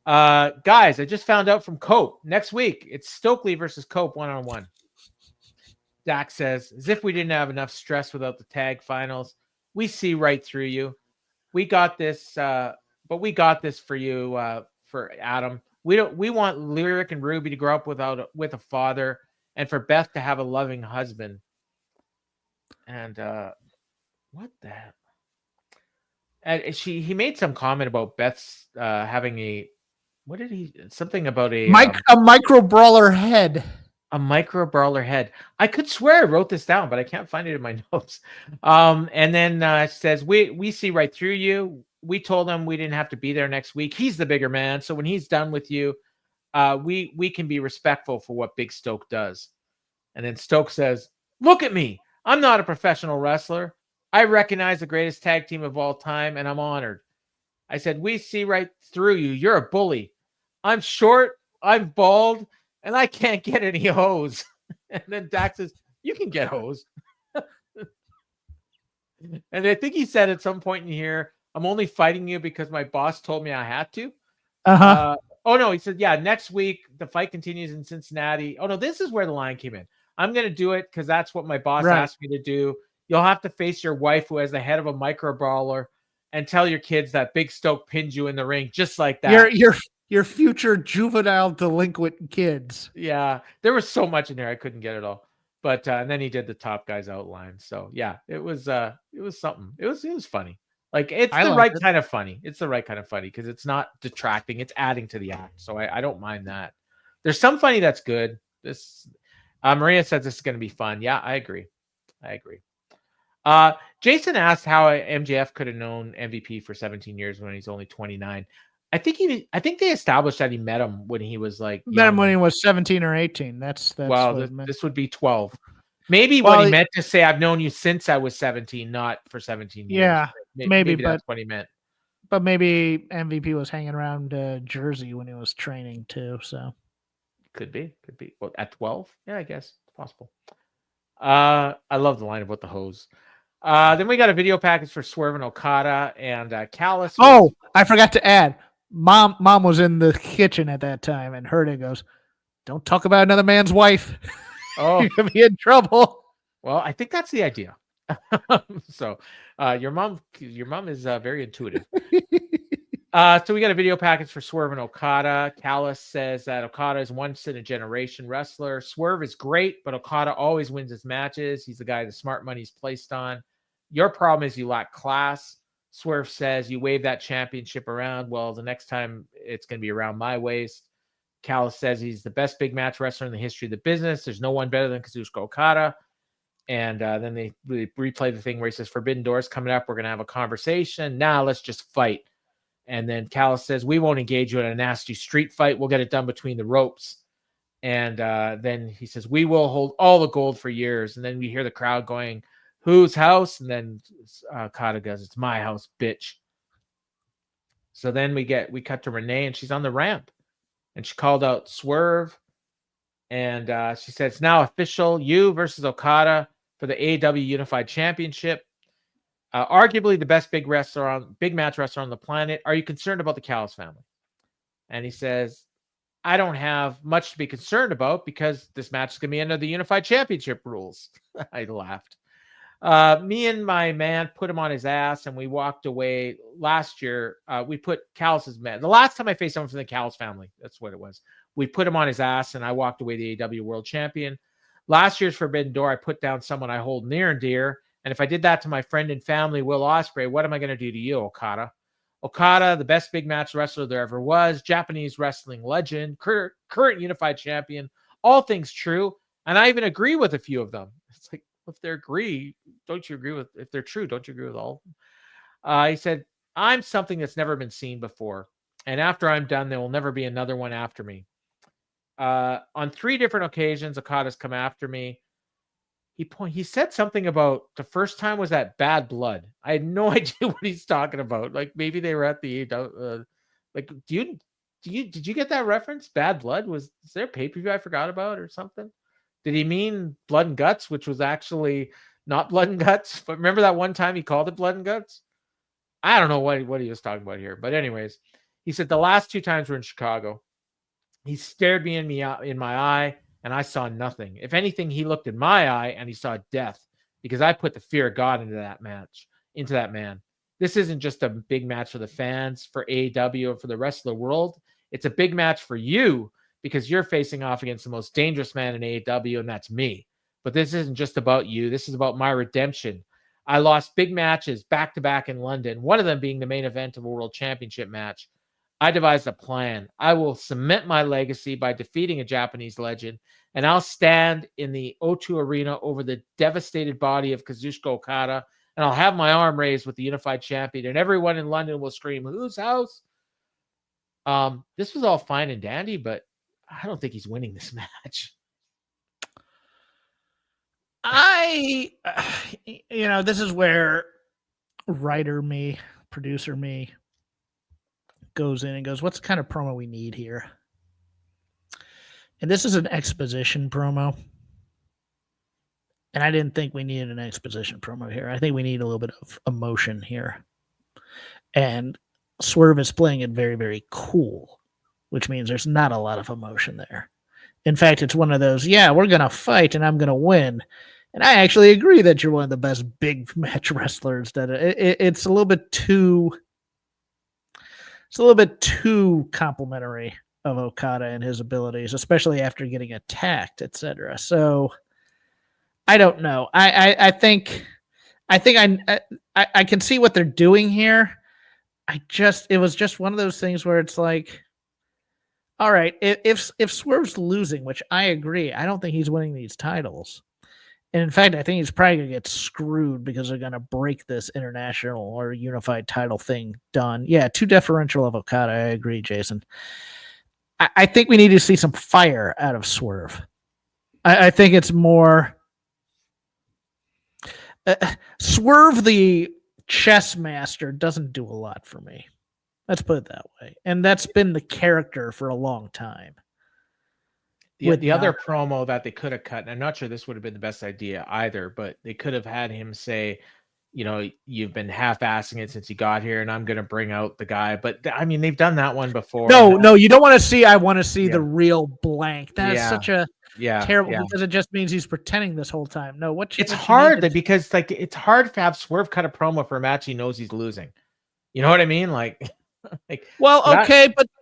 Guys, I just found out from Cope. Next week, it's Stokely versus Cope 1-on-1. Dak says, as if we didn't have enough stress without the tag finals. We see right through you. We got this, but we got this for you, for Adam. We want Lyric and Ruby to grow up with a father, and for Beth to have a loving husband. And what the hell? And he made some comment about Beth's having something about a micro brawler head. A micro brawler head. I could swear I wrote this down, but I can't find it in my notes. And then it says, we see right through you. We told him we didn't have to be there next week. He's the bigger man. So when he's done with you, we can be respectful for what Big Stoke does. And then Stoke says, look at me. I'm not a professional wrestler. I recognize the greatest tag team of all time, and I'm honored. I said, we see right through you. You're a bully. I'm short, I'm bald, and I can't get any hoes. And then Dak says, you can get hoes. And I think he said at some point in here, I'm only fighting you because my boss told me I had to. Oh, no, he said, yeah, next week, the fight continues in Cincinnati. Oh, no, this is where the line came in. I'm going to do it because that's what my boss asked me to do. You'll have to face your wife who has the head of a micro brawler and tell your kids that Big Stoke pinned you in the ring just like that. Your future juvenile delinquent kids. Yeah, there was so much in there I couldn't get it all. But and then he did the top guys outline. So yeah, it was something. It was funny. Like it's the right kind of funny. It's the right kind of funny because it's not detracting. It's adding to the act. So I don't mind that. There's some funny that's good. This Maria says this is going to be fun. Yeah, I agree. Jason asked how MJF could have known MVP for 17 years when he's only 29. I think they established that he met him when he was like met him when he was 17 or 18. That's well, this would be 12. Maybe what he meant to say, I've known you since I was 17, not for 17 years. Yeah, maybe that's what he meant. But maybe MVP was hanging around Jersey when he was training too. So could be. Well, at 12, yeah, I guess it's possible. I love the line about the hose. Then we got a video package for Swerve and Okada and Callis. Oh, I forgot to add. Mom was in the kitchen at that time and heard it. Goes, don't talk about another man's wife. Oh, you're gonna be in trouble. Well, I think that's the idea. So, your mom is very intuitive. So we got a video package for Swerve and Okada. Callis says that Okada is once in a generation wrestler. Swerve is great, but Okada always wins his matches. He's the guy the smart money's placed on. Your problem is you lack class. Swerve says you wave that championship around. Well, the next time it's going to be around my waist. Callis says he's the best big match wrestler in the history of the business. There's no one better than Kazuchika Okada. And then they really replay the thing where he says, Forbidden Door's coming up. We're going to have a conversation. Now let's just fight. And then Callis says, we won't engage you in a nasty street fight. We'll get it done between the ropes. And then he says, we will hold all the gold for years. And then we hear the crowd going, whose house? And then Okada goes, it's my house, bitch. So then we cut to Renee, and she's on the ramp, and she called out Swerve, and she said, it's now official, you versus Okada for the AEW Unified Championship. Arguably the best big match wrestler on the planet. Are you concerned about the Callis family? And he says, I don't have much to be concerned about because this match is going to be under the Unified Championship rules. I laughed. Me and my man put him on his ass, and we walked away. Last year, we put Callis's man. The last time I faced someone from the Callis family, that's what it was. We put him on his ass, and I walked away the AEW World Champion. Last year's Forbidden Door, I put down someone I hold near and dear. And if I did that to my friend and family, Will Ospreay, what am I going to do to you, Okada? Okada, the best big match wrestler there ever was, Japanese wrestling legend, current unified champion, all things true. And I even agree with a few of them. It's like, if they agree, don't you agree with, if they're true, don't you agree with all of them? He said, I'm something that's never been seen before. And after I'm done, there will never be another one after me. On 3 different occasions, Okada's come after me. He said something about the first time was at Bad Blood. I had no idea what he's talking about. Like maybe they were at the like did you get that reference? Bad Blood? Is there a pay-per-view I forgot about or something? Did he mean Blood and Guts, which was actually not Blood and Guts? But remember that one time he called it Blood and Guts? I don't know what he was talking about here. But anyways, he said the last 2 times we're in Chicago, he stared me in my eye, and I saw nothing. If anything, he looked in my eye and he saw death, because I put the fear of God into that man. This isn't just a big match for the fans, for AEW, or for the rest of the world. It's a big match for you because you're facing off against the most dangerous man in AEW, and that's me. But this isn't just about you. This is about my redemption. I lost big matches back-to-back in London, one of them being the main event of a world championship match. I devised a plan. I will cement my legacy by defeating a Japanese legend, and I'll stand in the O2 Arena over the devastated body of Kazuchika Okada, and I'll have my arm raised with the unified champion, and everyone in London will scream, whose house? This was all fine and dandy, but I don't think he's winning this match. This is where writer me, producer me, goes in and goes, what's the kind of promo we need here? And this is an exposition promo. And I didn't think we needed an exposition promo here. I think we need a little bit of emotion here. And Swerve is playing it very, very cool, which means there's not a lot of emotion there. In fact, it's one of those, yeah, we're going to fight and I'm going to win. And I actually agree that you're one of the best big match wrestlers. That it's a little bit too... It's a little bit too complimentary of Okada and his abilities, especially after getting attacked, etc. So I don't know. I think I can see what they're doing here. It was just one of those things where it's like, all right, if Swerve's losing, which I agree, I don't think he's winning these titles. And in fact, I think he's probably going to get screwed because they're going to break this international or unified title thing done. Yeah, too deferential of Okada. I agree, Jason. I think we need to see some fire out of Swerve. I think it's more... Swerve, the chess master, doesn't do a lot for me. Let's put it that way. And that's been the character for a long time. The other promo that they could have cut, and I'm not sure this would have been the best idea either, but they could have had him say, you've been half-assing it since you got here, and I'm going to bring out the guy. But, I mean, they've done that one before. No, you don't want to see, I want to see the real blank. That is such a terrible, because it just means he's pretending this whole time. No, it's hard because it's hard to have Swerve cut a promo for a match he knows he's losing. You know what I mean? Okay,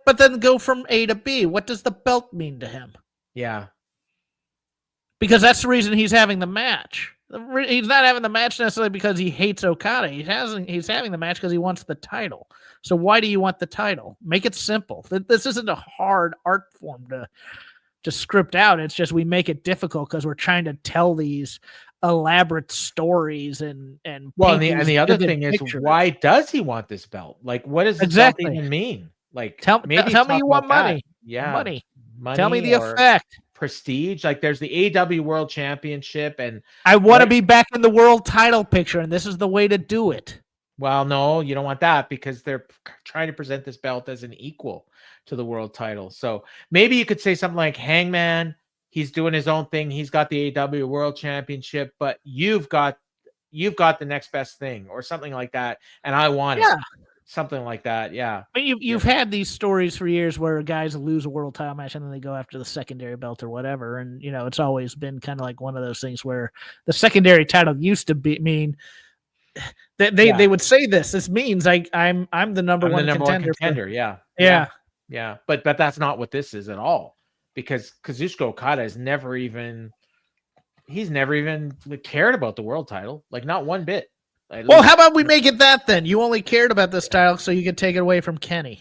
but then go from A to B. What does the belt mean to him? Yeah. Because that's the reason he's having the match. He's not having the match necessarily because he hates Okada. He's having the match because he wants the title. So why do you want the title? Make it simple. This isn't a hard art form to script out. It's just we make it difficult because we're trying to tell these elaborate stories and the other thing is, why does he want this belt? Like, what does it even mean? Like, tell me you want money. Yeah, money. Tell me the effect. Prestige. Like, there's the AEW World Championship, and I want to be back in the world title picture, and this is the way to do it. Well, no, you don't want that because they're trying to present this belt as an equal to the world title. So maybe you could say something like Hangman, he's doing his own thing. He's got the AEW World Championship, but you've got the next best thing or something like that. And I want it. Yeah. Something like that. Yeah. But you've had these stories for years where guys lose a world title match and then they go after the secondary belt or whatever. And, it's always been kind of like one of those things where the secondary title used to mean that they would say this. This means I'm the number one contender. Yeah. But that's not what this is at all, because Kazuchika Okada has never even cared about the world title, like not one bit. Well, how about we make it that then? You only cared about this title so you could take it away from Kenny.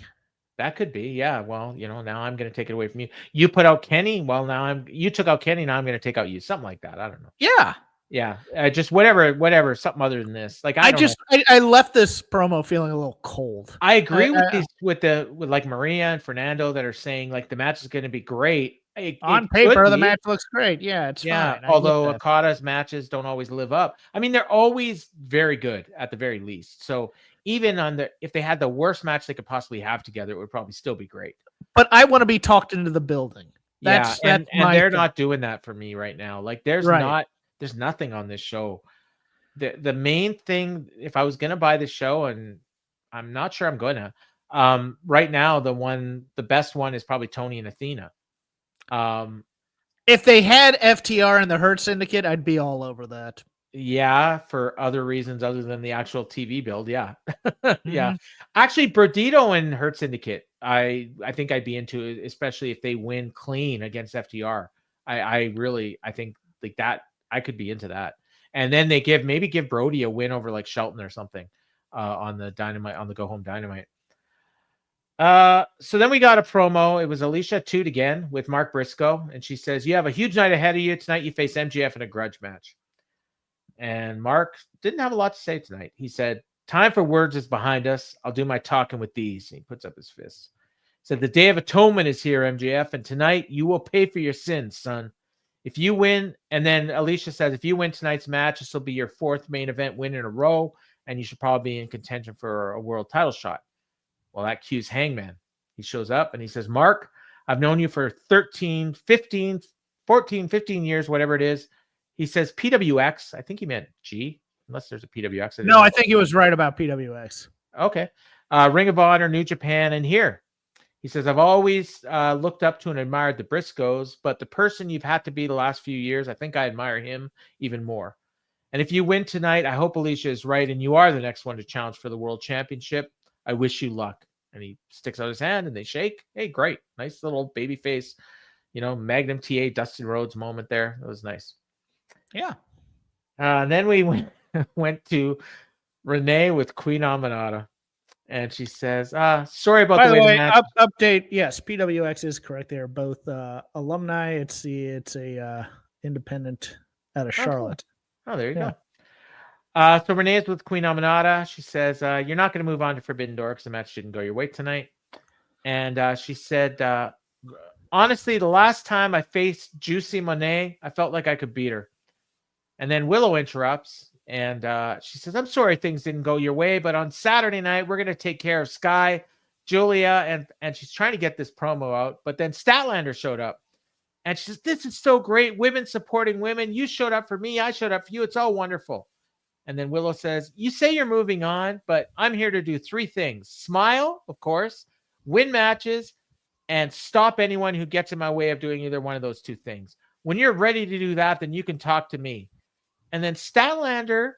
That could be, yeah. Well, now I'm going to take it away from you. You put out Kenny. Well, you took out Kenny. Now I'm going to take out you. Something like that. I don't know. Yeah. Just whatever. Something other than this. Like I left this promo feeling a little cold. I agree with like Maria and Fernando that are saying like the match is going to be great. On paper, the match looks great. Yeah, it's fine. Although Okada's matches don't always live up. I mean, they're always very good at the very least. So even if they had the worst match they could possibly have together, it would probably still be great. But I want to be talked into the building. And they're not doing that for me right now. Like there's nothing on this show. The main thing, if I was going to buy the show, and I'm not sure I'm going to, right now, the best one is probably Tony and Athena. If they had FTR and the Hurt Syndicate, I'd be all over that. Yeah, for other reasons other than the actual TV build. Yeah. Yeah. Actually, Brodido and Hurt Syndicate, I think I'd be into it, especially if they win clean against FTR. I think like that, I could be into that. And then they give Brody a win over like Shelton or something on the Dynamite, on the Go Home Dynamite. So then we got a promo. It was Alicia Toot again with Mark Briscoe, and she says, "You have a huge night ahead of you tonight. You face MJF in a grudge match." And Mark didn't have a lot to say tonight. He said, "Time for words is behind us. I'll do my talking with these." And he puts up his fists. He said, "The Day of Atonement is here, MJF, and tonight you will pay for your sins, son. If you win," and then Alicia says, "If you win tonight's match, this will be your 4th main event win in a row, and you should probably be in contention for a world title shot." Well, that cues Hangman. He shows up and he says, "Mark, I've known you for 13, 15, 14, 15 years, whatever it is." He says PWX. I think he meant G, unless there's a PWX. No, I think he was right about PWX. Okay. Ring of Honor, New Japan, and here. He says, "I've always looked up to and admired the Briscoes, but the person you've had to be the last few years, I think I admire him even more. And if you win tonight, I hope Alicia is right and you are the next one to challenge for the World Championship. I wish you luck." And he sticks out his hand and they shake. Hey, great. Nice little baby face, Magnum TA Dustin Rhodes moment there. That was nice. Yeah. And then we went to Renee with Queen Aminata. And she says, "Sorry about the way the match." Update. Yes, PWX is correct. They're both alumni. It's a independent out of Charlotte. Cool. Oh, there you go. So Renee is with Queen Aminata. She says, "You're not going to move on to Forbidden Door because the match didn't go your way tonight." And she said, "Honestly, the last time I faced Juicy Monet, I felt like I could beat her." And then Willow interrupts and she says, "I'm sorry things didn't go your way, but on Saturday night, we're going to take care of Skye, Julia," and she's trying to get this promo out. But then Statlander showed up. And she says, "This is so great. Women supporting women. You showed up for me. I showed up for you. It's all wonderful." And then Willow says, "You say you're moving on, but I'm here to do 3 things. Smile, of course, win matches, and stop anyone who gets in my way of doing either one of those 2 things. When you're ready to do that, then you can talk to me." And then Statlander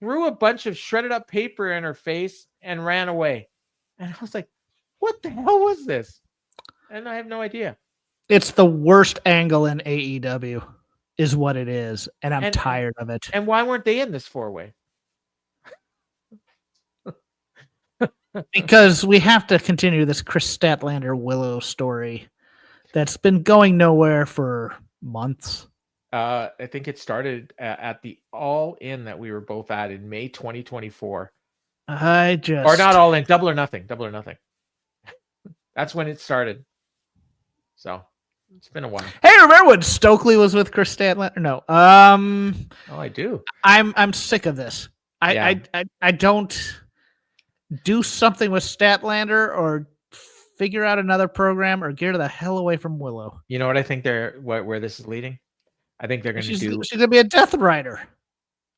threw a bunch of shredded up paper in her face and ran away. And I was like, what the hell was this? And I have no idea. It's the worst angle in AEW. Is what it is, and I'm tired of it. And why weren't they in this 4-way? Because we have to continue this Chris Statlander Willow story that's been going nowhere for months. I think it started at the All In that we were both at in May 2024. Or not All In, Double or Nothing. That's when it started. So it's been a while. Hey, remember when Stokely was with Chris Statlander? No. Oh, I do. I'm sick of this. I don't do something with Statlander or figure out another program or get her the hell away from Willow. You know what I think where this is leading? I think they're going to She's do. gonna be a Death Rider.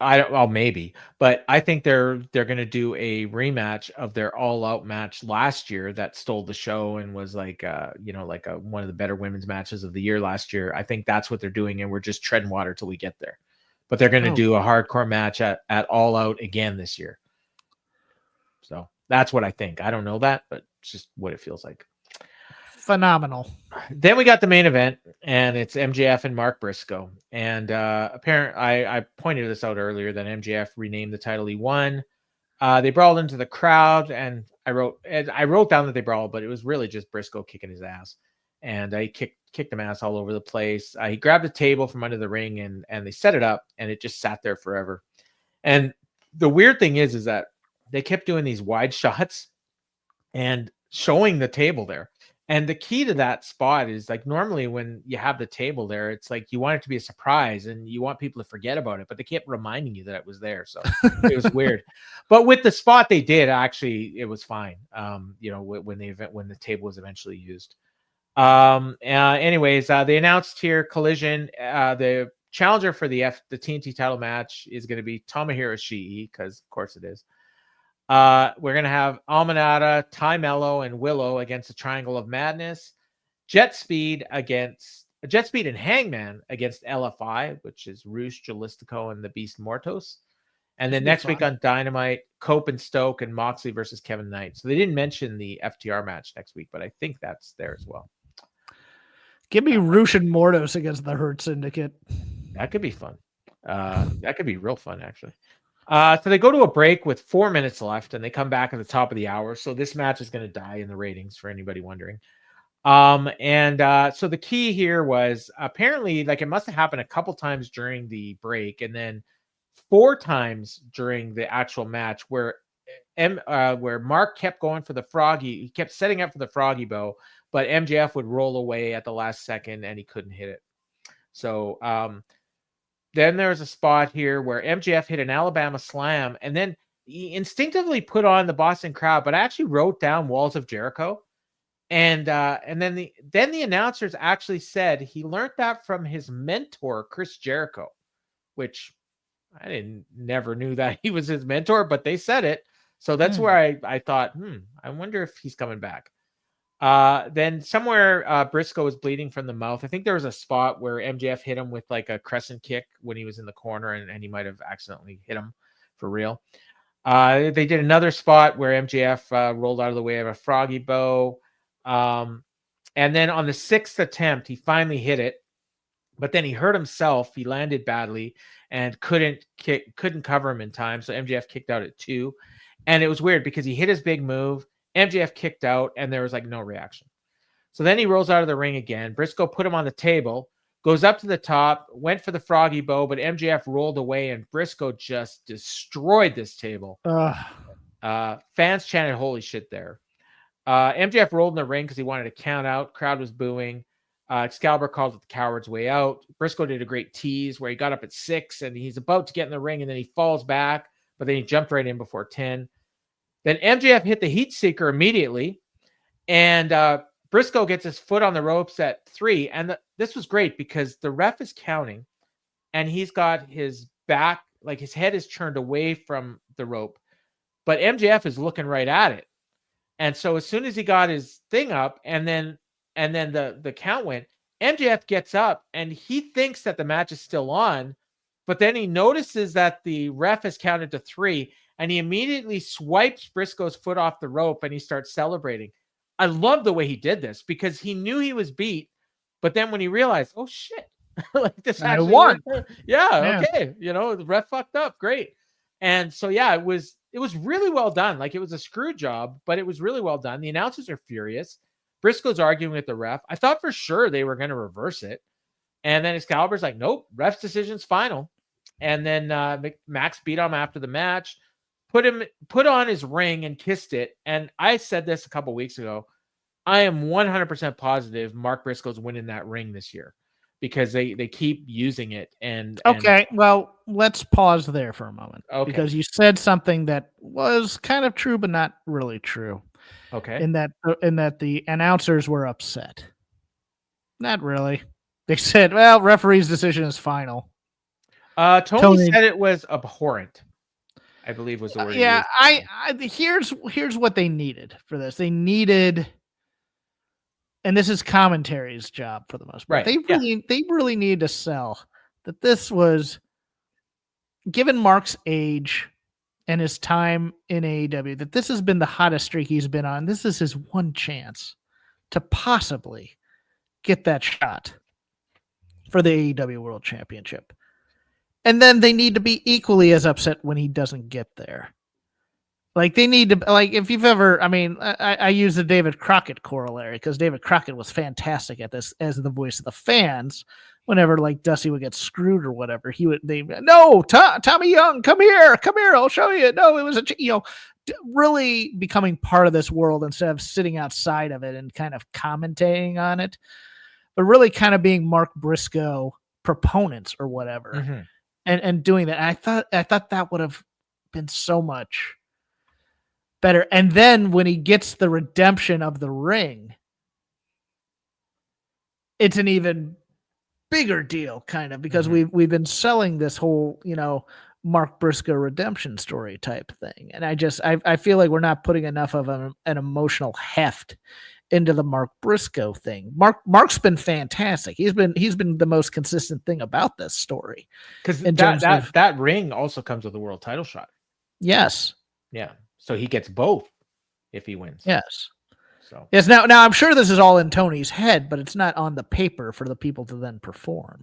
Well, maybe, but I think they're going to do a rematch of their All Out match last year that stole the show and was like, one of the better women's matches of the year last year. I think that's what they're doing, and we're just treading water till we get there. But they're going to do a hardcore match at All Out again this year. So that's what I think. I don't know that, but it's just what it feels like. Phenomenal. Then we got the main event, and it's MJF and Mark Briscoe. And apparently, I pointed this out earlier that MJF renamed the title. He won. They brawled into the crowd, and I wrote down that they brawled, but it was really just Briscoe kicking his ass, and he kicked him ass all over the place. He grabbed a table from under the ring, and they set it up, and it just sat there forever. And the weird thing is that they kept doing these wide shots and showing the table there. And the key to that spot is like normally when you have the table there, it's like you want it to be a surprise and you want people to forget about it, but they kept reminding you that it was there. So it was weird. But with the spot they did, actually, it was fine. When the table was eventually used. Anyways, they announced here Collision. The challenger for the TNT title match is going to be Tomohiro Ishii, because of course it is. We're going to have Aminata, Ty Mello, and Willow against the Triangle of Madness. Jet Speed and Hangman against LFI, which is Roosh, Jalistico, and the Beast Mortos. And then next week on Dynamite, Cope and Stoke and Moxley versus Kevin Knight. So they didn't mention the FTR match next week, but I think that's there as well. Give me Roosh and Mortos against the Hurt Syndicate. That could be fun. That could be real fun, actually. So they go to a break with 4 minutes left, and they come back at the top of the hour. So this match is going to die in the ratings for anybody wondering. So the key here was apparently like it must have happened a couple times during the break, and then 4 times during the actual match where Mark kept going for the froggy. He kept setting up for the froggy bow, but MJF would roll away at the last second, and he couldn't hit it. So then there's a spot here where MJF hit an Alabama slam, and then he instinctively put on the Boston Crab, but I actually wrote down Walls of Jericho. And then the announcers actually said he learned that from his mentor, Chris Jericho, which I never knew that he was his mentor, but they said it. So that's where I thought, I wonder if he's coming back. Then somewhere Briscoe was bleeding from the mouth. I think there was a spot where MJF hit him with like a crescent kick when he was in the corner, and he might have accidentally hit him for real. They did another spot where MJF rolled out of the way of a froggy bow. And then on the 6th attempt, he finally hit it, but then he hurt himself. He landed badly and couldn't cover him in time. So MJF kicked out at 2. And it was weird because he hit his big move. MJF kicked out, and there was like no reaction. So then he rolls out of the ring again. Briscoe put him on the table, goes up to the top, went for the froggy bow, but MJF rolled away, and Briscoe just destroyed this table. Fans chanted "Holy shit!" there. MJF rolled in the ring because he wanted to count out. Crowd was booing. Excalibur called it the coward's way out. Briscoe did a great tease where he got up at 6, and he's about to get in the ring, and then he falls back, but then he jumped right in before 10. Then MJF hit the heat seeker immediately, and Briscoe gets his foot on the ropes at 3. And this was great because the ref is counting, and he's got his back, like his head is turned away from the rope, but MJF is looking right at it. And so as soon as he got his thing up, and then the count went, MJF gets up, and he thinks that the match is still on, but then he notices that the ref has counted to 3. And he immediately swipes Briscoe's foot off the rope, and he starts celebrating. I love the way he did this because he knew he was beat, but then when he realized, oh shit, like this actually won. Yeah, okay, the ref fucked up, great. And so it was really well done. Like it was a screw job, but it was really well done. The announcers are furious. Briscoe's arguing with the ref. I thought for sure they were going to reverse it, and then Excalibur's like, nope, ref's decision's final. And then Max beat him after the match. Put on his ring and kissed it. And I said this a couple weeks ago. I am 100% positive Mark Briscoe's winning that ring this year because they keep using it. And Okay, well, let's pause there for a moment Okay. because you said something that was kind of true, but not really true. Okay. In that the announcers were upset. Not really. They said, "Well, referee's decision is final." Tony said it was abhorrent, I believe was the word he Yeah, used. here's what they needed for this. They needed, and this is commentary's job for the most part. Right. They really needed to sell that this was, given Mark's age and his time in AEW, that this has been the hottest streak he's been on. This is his one chance to possibly get that shot for the AEW World Championship. And then they need to be equally as upset when he doesn't get there. Like, they need to, like, if you've ever, I use the David Crockett corollary because David Crockett was fantastic at this as the voice of the fans. Whenever, like, Dusty would get screwed or whatever, Tommy Young, come here, I'll show you. No, it was really becoming part of this world instead of sitting outside of it and kind of commentating on it, but really kind of being Mark Briscoe proponents or whatever. Mm-hmm. And doing that. I thought that would have been so much better. And then when he gets the redemption of the ring, it's an even bigger deal, kind of, because we've been selling this whole, Mark Briscoe redemption story type thing. And I feel like we're not putting enough of an emotional heft into the Mark Briscoe thing. Mark's been fantastic. He's been the most consistent thing about this story. Because that ring also comes with a world title shot. Yes. Yeah. So he gets both if he wins. Yes. So yes. Now I'm sure this is all in Tony's head, but it's not on the paper for the people to then perform.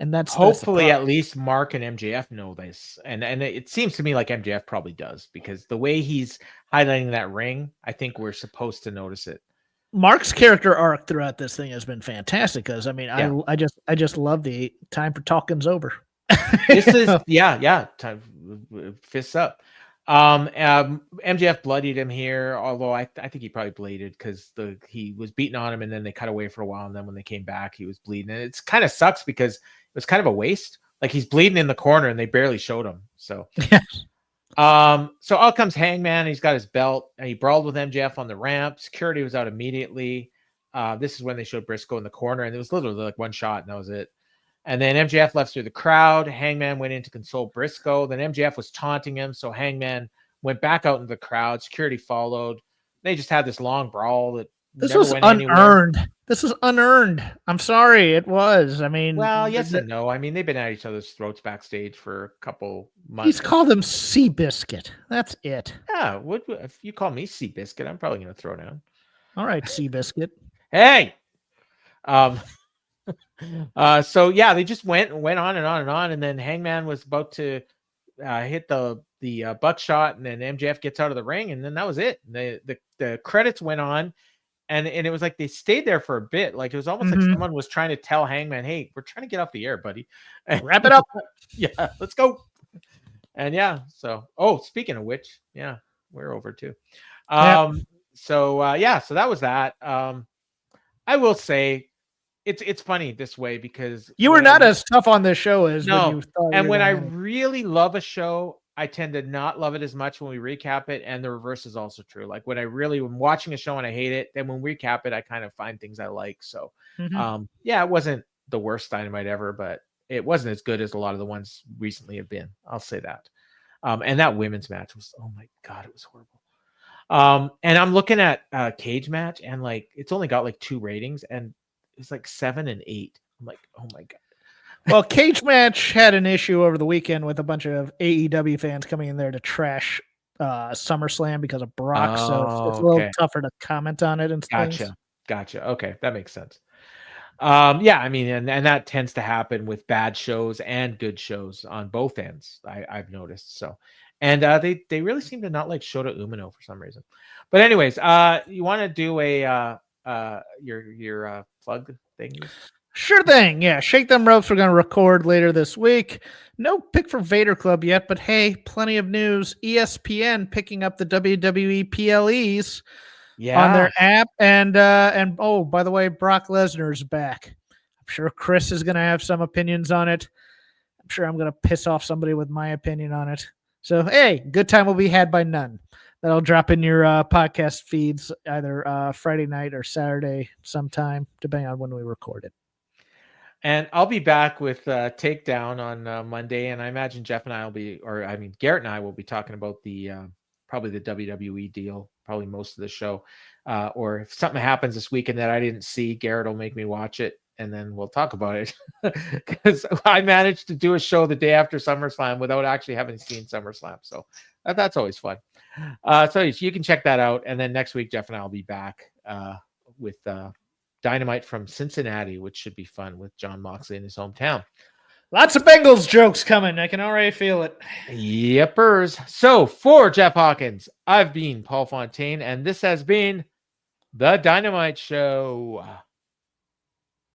And that's hopefully at least Mark and MJF know this. And it seems to me like MJF probably does, because the way he's highlighting that ring, I think we're supposed to notice it. Mark's character arc throughout this thing has been fantastic because I just love the time for talking's over. This is time, fists up. MJF bloodied him here, although I think he probably bleeded because he was beating on him and then they cut away for a while, and then when they came back he was bleeding, and it's kind of sucks because it was kind of a waste. Like, he's bleeding in the corner and they barely showed him. So so out comes Hangman. He's got his belt and he brawled with MJF on the ramp. Security was out immediately. This is when they showed Briscoe in the corner, and it was literally like one shot and that was it. And then MJF left through the crowd. Hangman went in to console Briscoe. Then MJF was taunting him, so Hangman went back out into the crowd. Security followed. They just had this long brawl that this was unearned. This was unearned. I'm sorry, it was. Well, yes and no. They've been at each other's throats backstage for a couple months. He's called him Seabiscuit. That's it. Yeah, if you call me Seabiscuit, I'm probably going to throw down. All right, Seabiscuit. Hey. So yeah, they just went on and on and on, and then Hangman was about to hit the buckshot, and then MJF gets out of the ring, and then that was it. The credits went on, and it was like they stayed there for a bit. Like, it was almost like someone was trying to tell Hangman, "Hey, we're trying to get off the air, buddy. Wrap it up." Yeah, let's go. And yeah, so speaking of which, yeah, we're over too. So that was that. I will say, it's funny this way because you were not as tough on this show as when you thought. And when I really love a show, I tend to not love it as much when we recap it, and the reverse is also true. Like, when I'm watching a show and I hate it, then when we recap it, I kind of find things I like. So, it wasn't the worst Dynamite ever, but it wasn't as good as a lot of the ones recently have been. I'll say that. And that women's match was, oh my God, it was horrible. And I'm looking at Cage Match, and like, it's only got like 2 ratings, and it's like 7 and 8. I'm like, oh my God. Well, Cage Match had an issue over the weekend with a bunch of AEW fans coming in there to trash SummerSlam because of Brock. So it's a little tougher to comment on it and things. Gotcha. Okay, that makes sense. And that tends to happen with bad shows and good shows on both ends. I've noticed. So, and they really seem to not like Shota Umino for some reason. But anyways, you want to do your plug thing? Sure thing. Yeah, Shake Them Ropes we're going to record later this week. No pick for Vader Club yet, but hey, plenty of news. ESPN picking up the WWE PLEs on their app, and oh, by the way, Brock Lesnar's back. I'm sure Chris is going to have some opinions on it. I'm sure I'm going to piss off somebody with my opinion on it. So, hey, good time will be had by none. That'll drop in your podcast feeds either Friday night or Saturday sometime, depending on when we record it. And I'll be back with Takedown on Monday, and I imagine Jeff and I will be, Garrett and I will be talking about the probably the WWE deal, probably most of the show. Or if something happens this weekend that I didn't see, Garrett will make me watch it, and then we'll talk about it. Because I managed to do a show the day after SummerSlam without actually having seen SummerSlam, so that's always fun. So you can check that out, and then next week Jeff and I will be back with Dynamite from Cincinnati, which should be fun with John Moxley in his hometown. Lots of Bengals jokes coming. I can already feel it. Yepers. So for Jeff Hawkins, I've been Paul Fontaine, and this has been the Dynamite Show.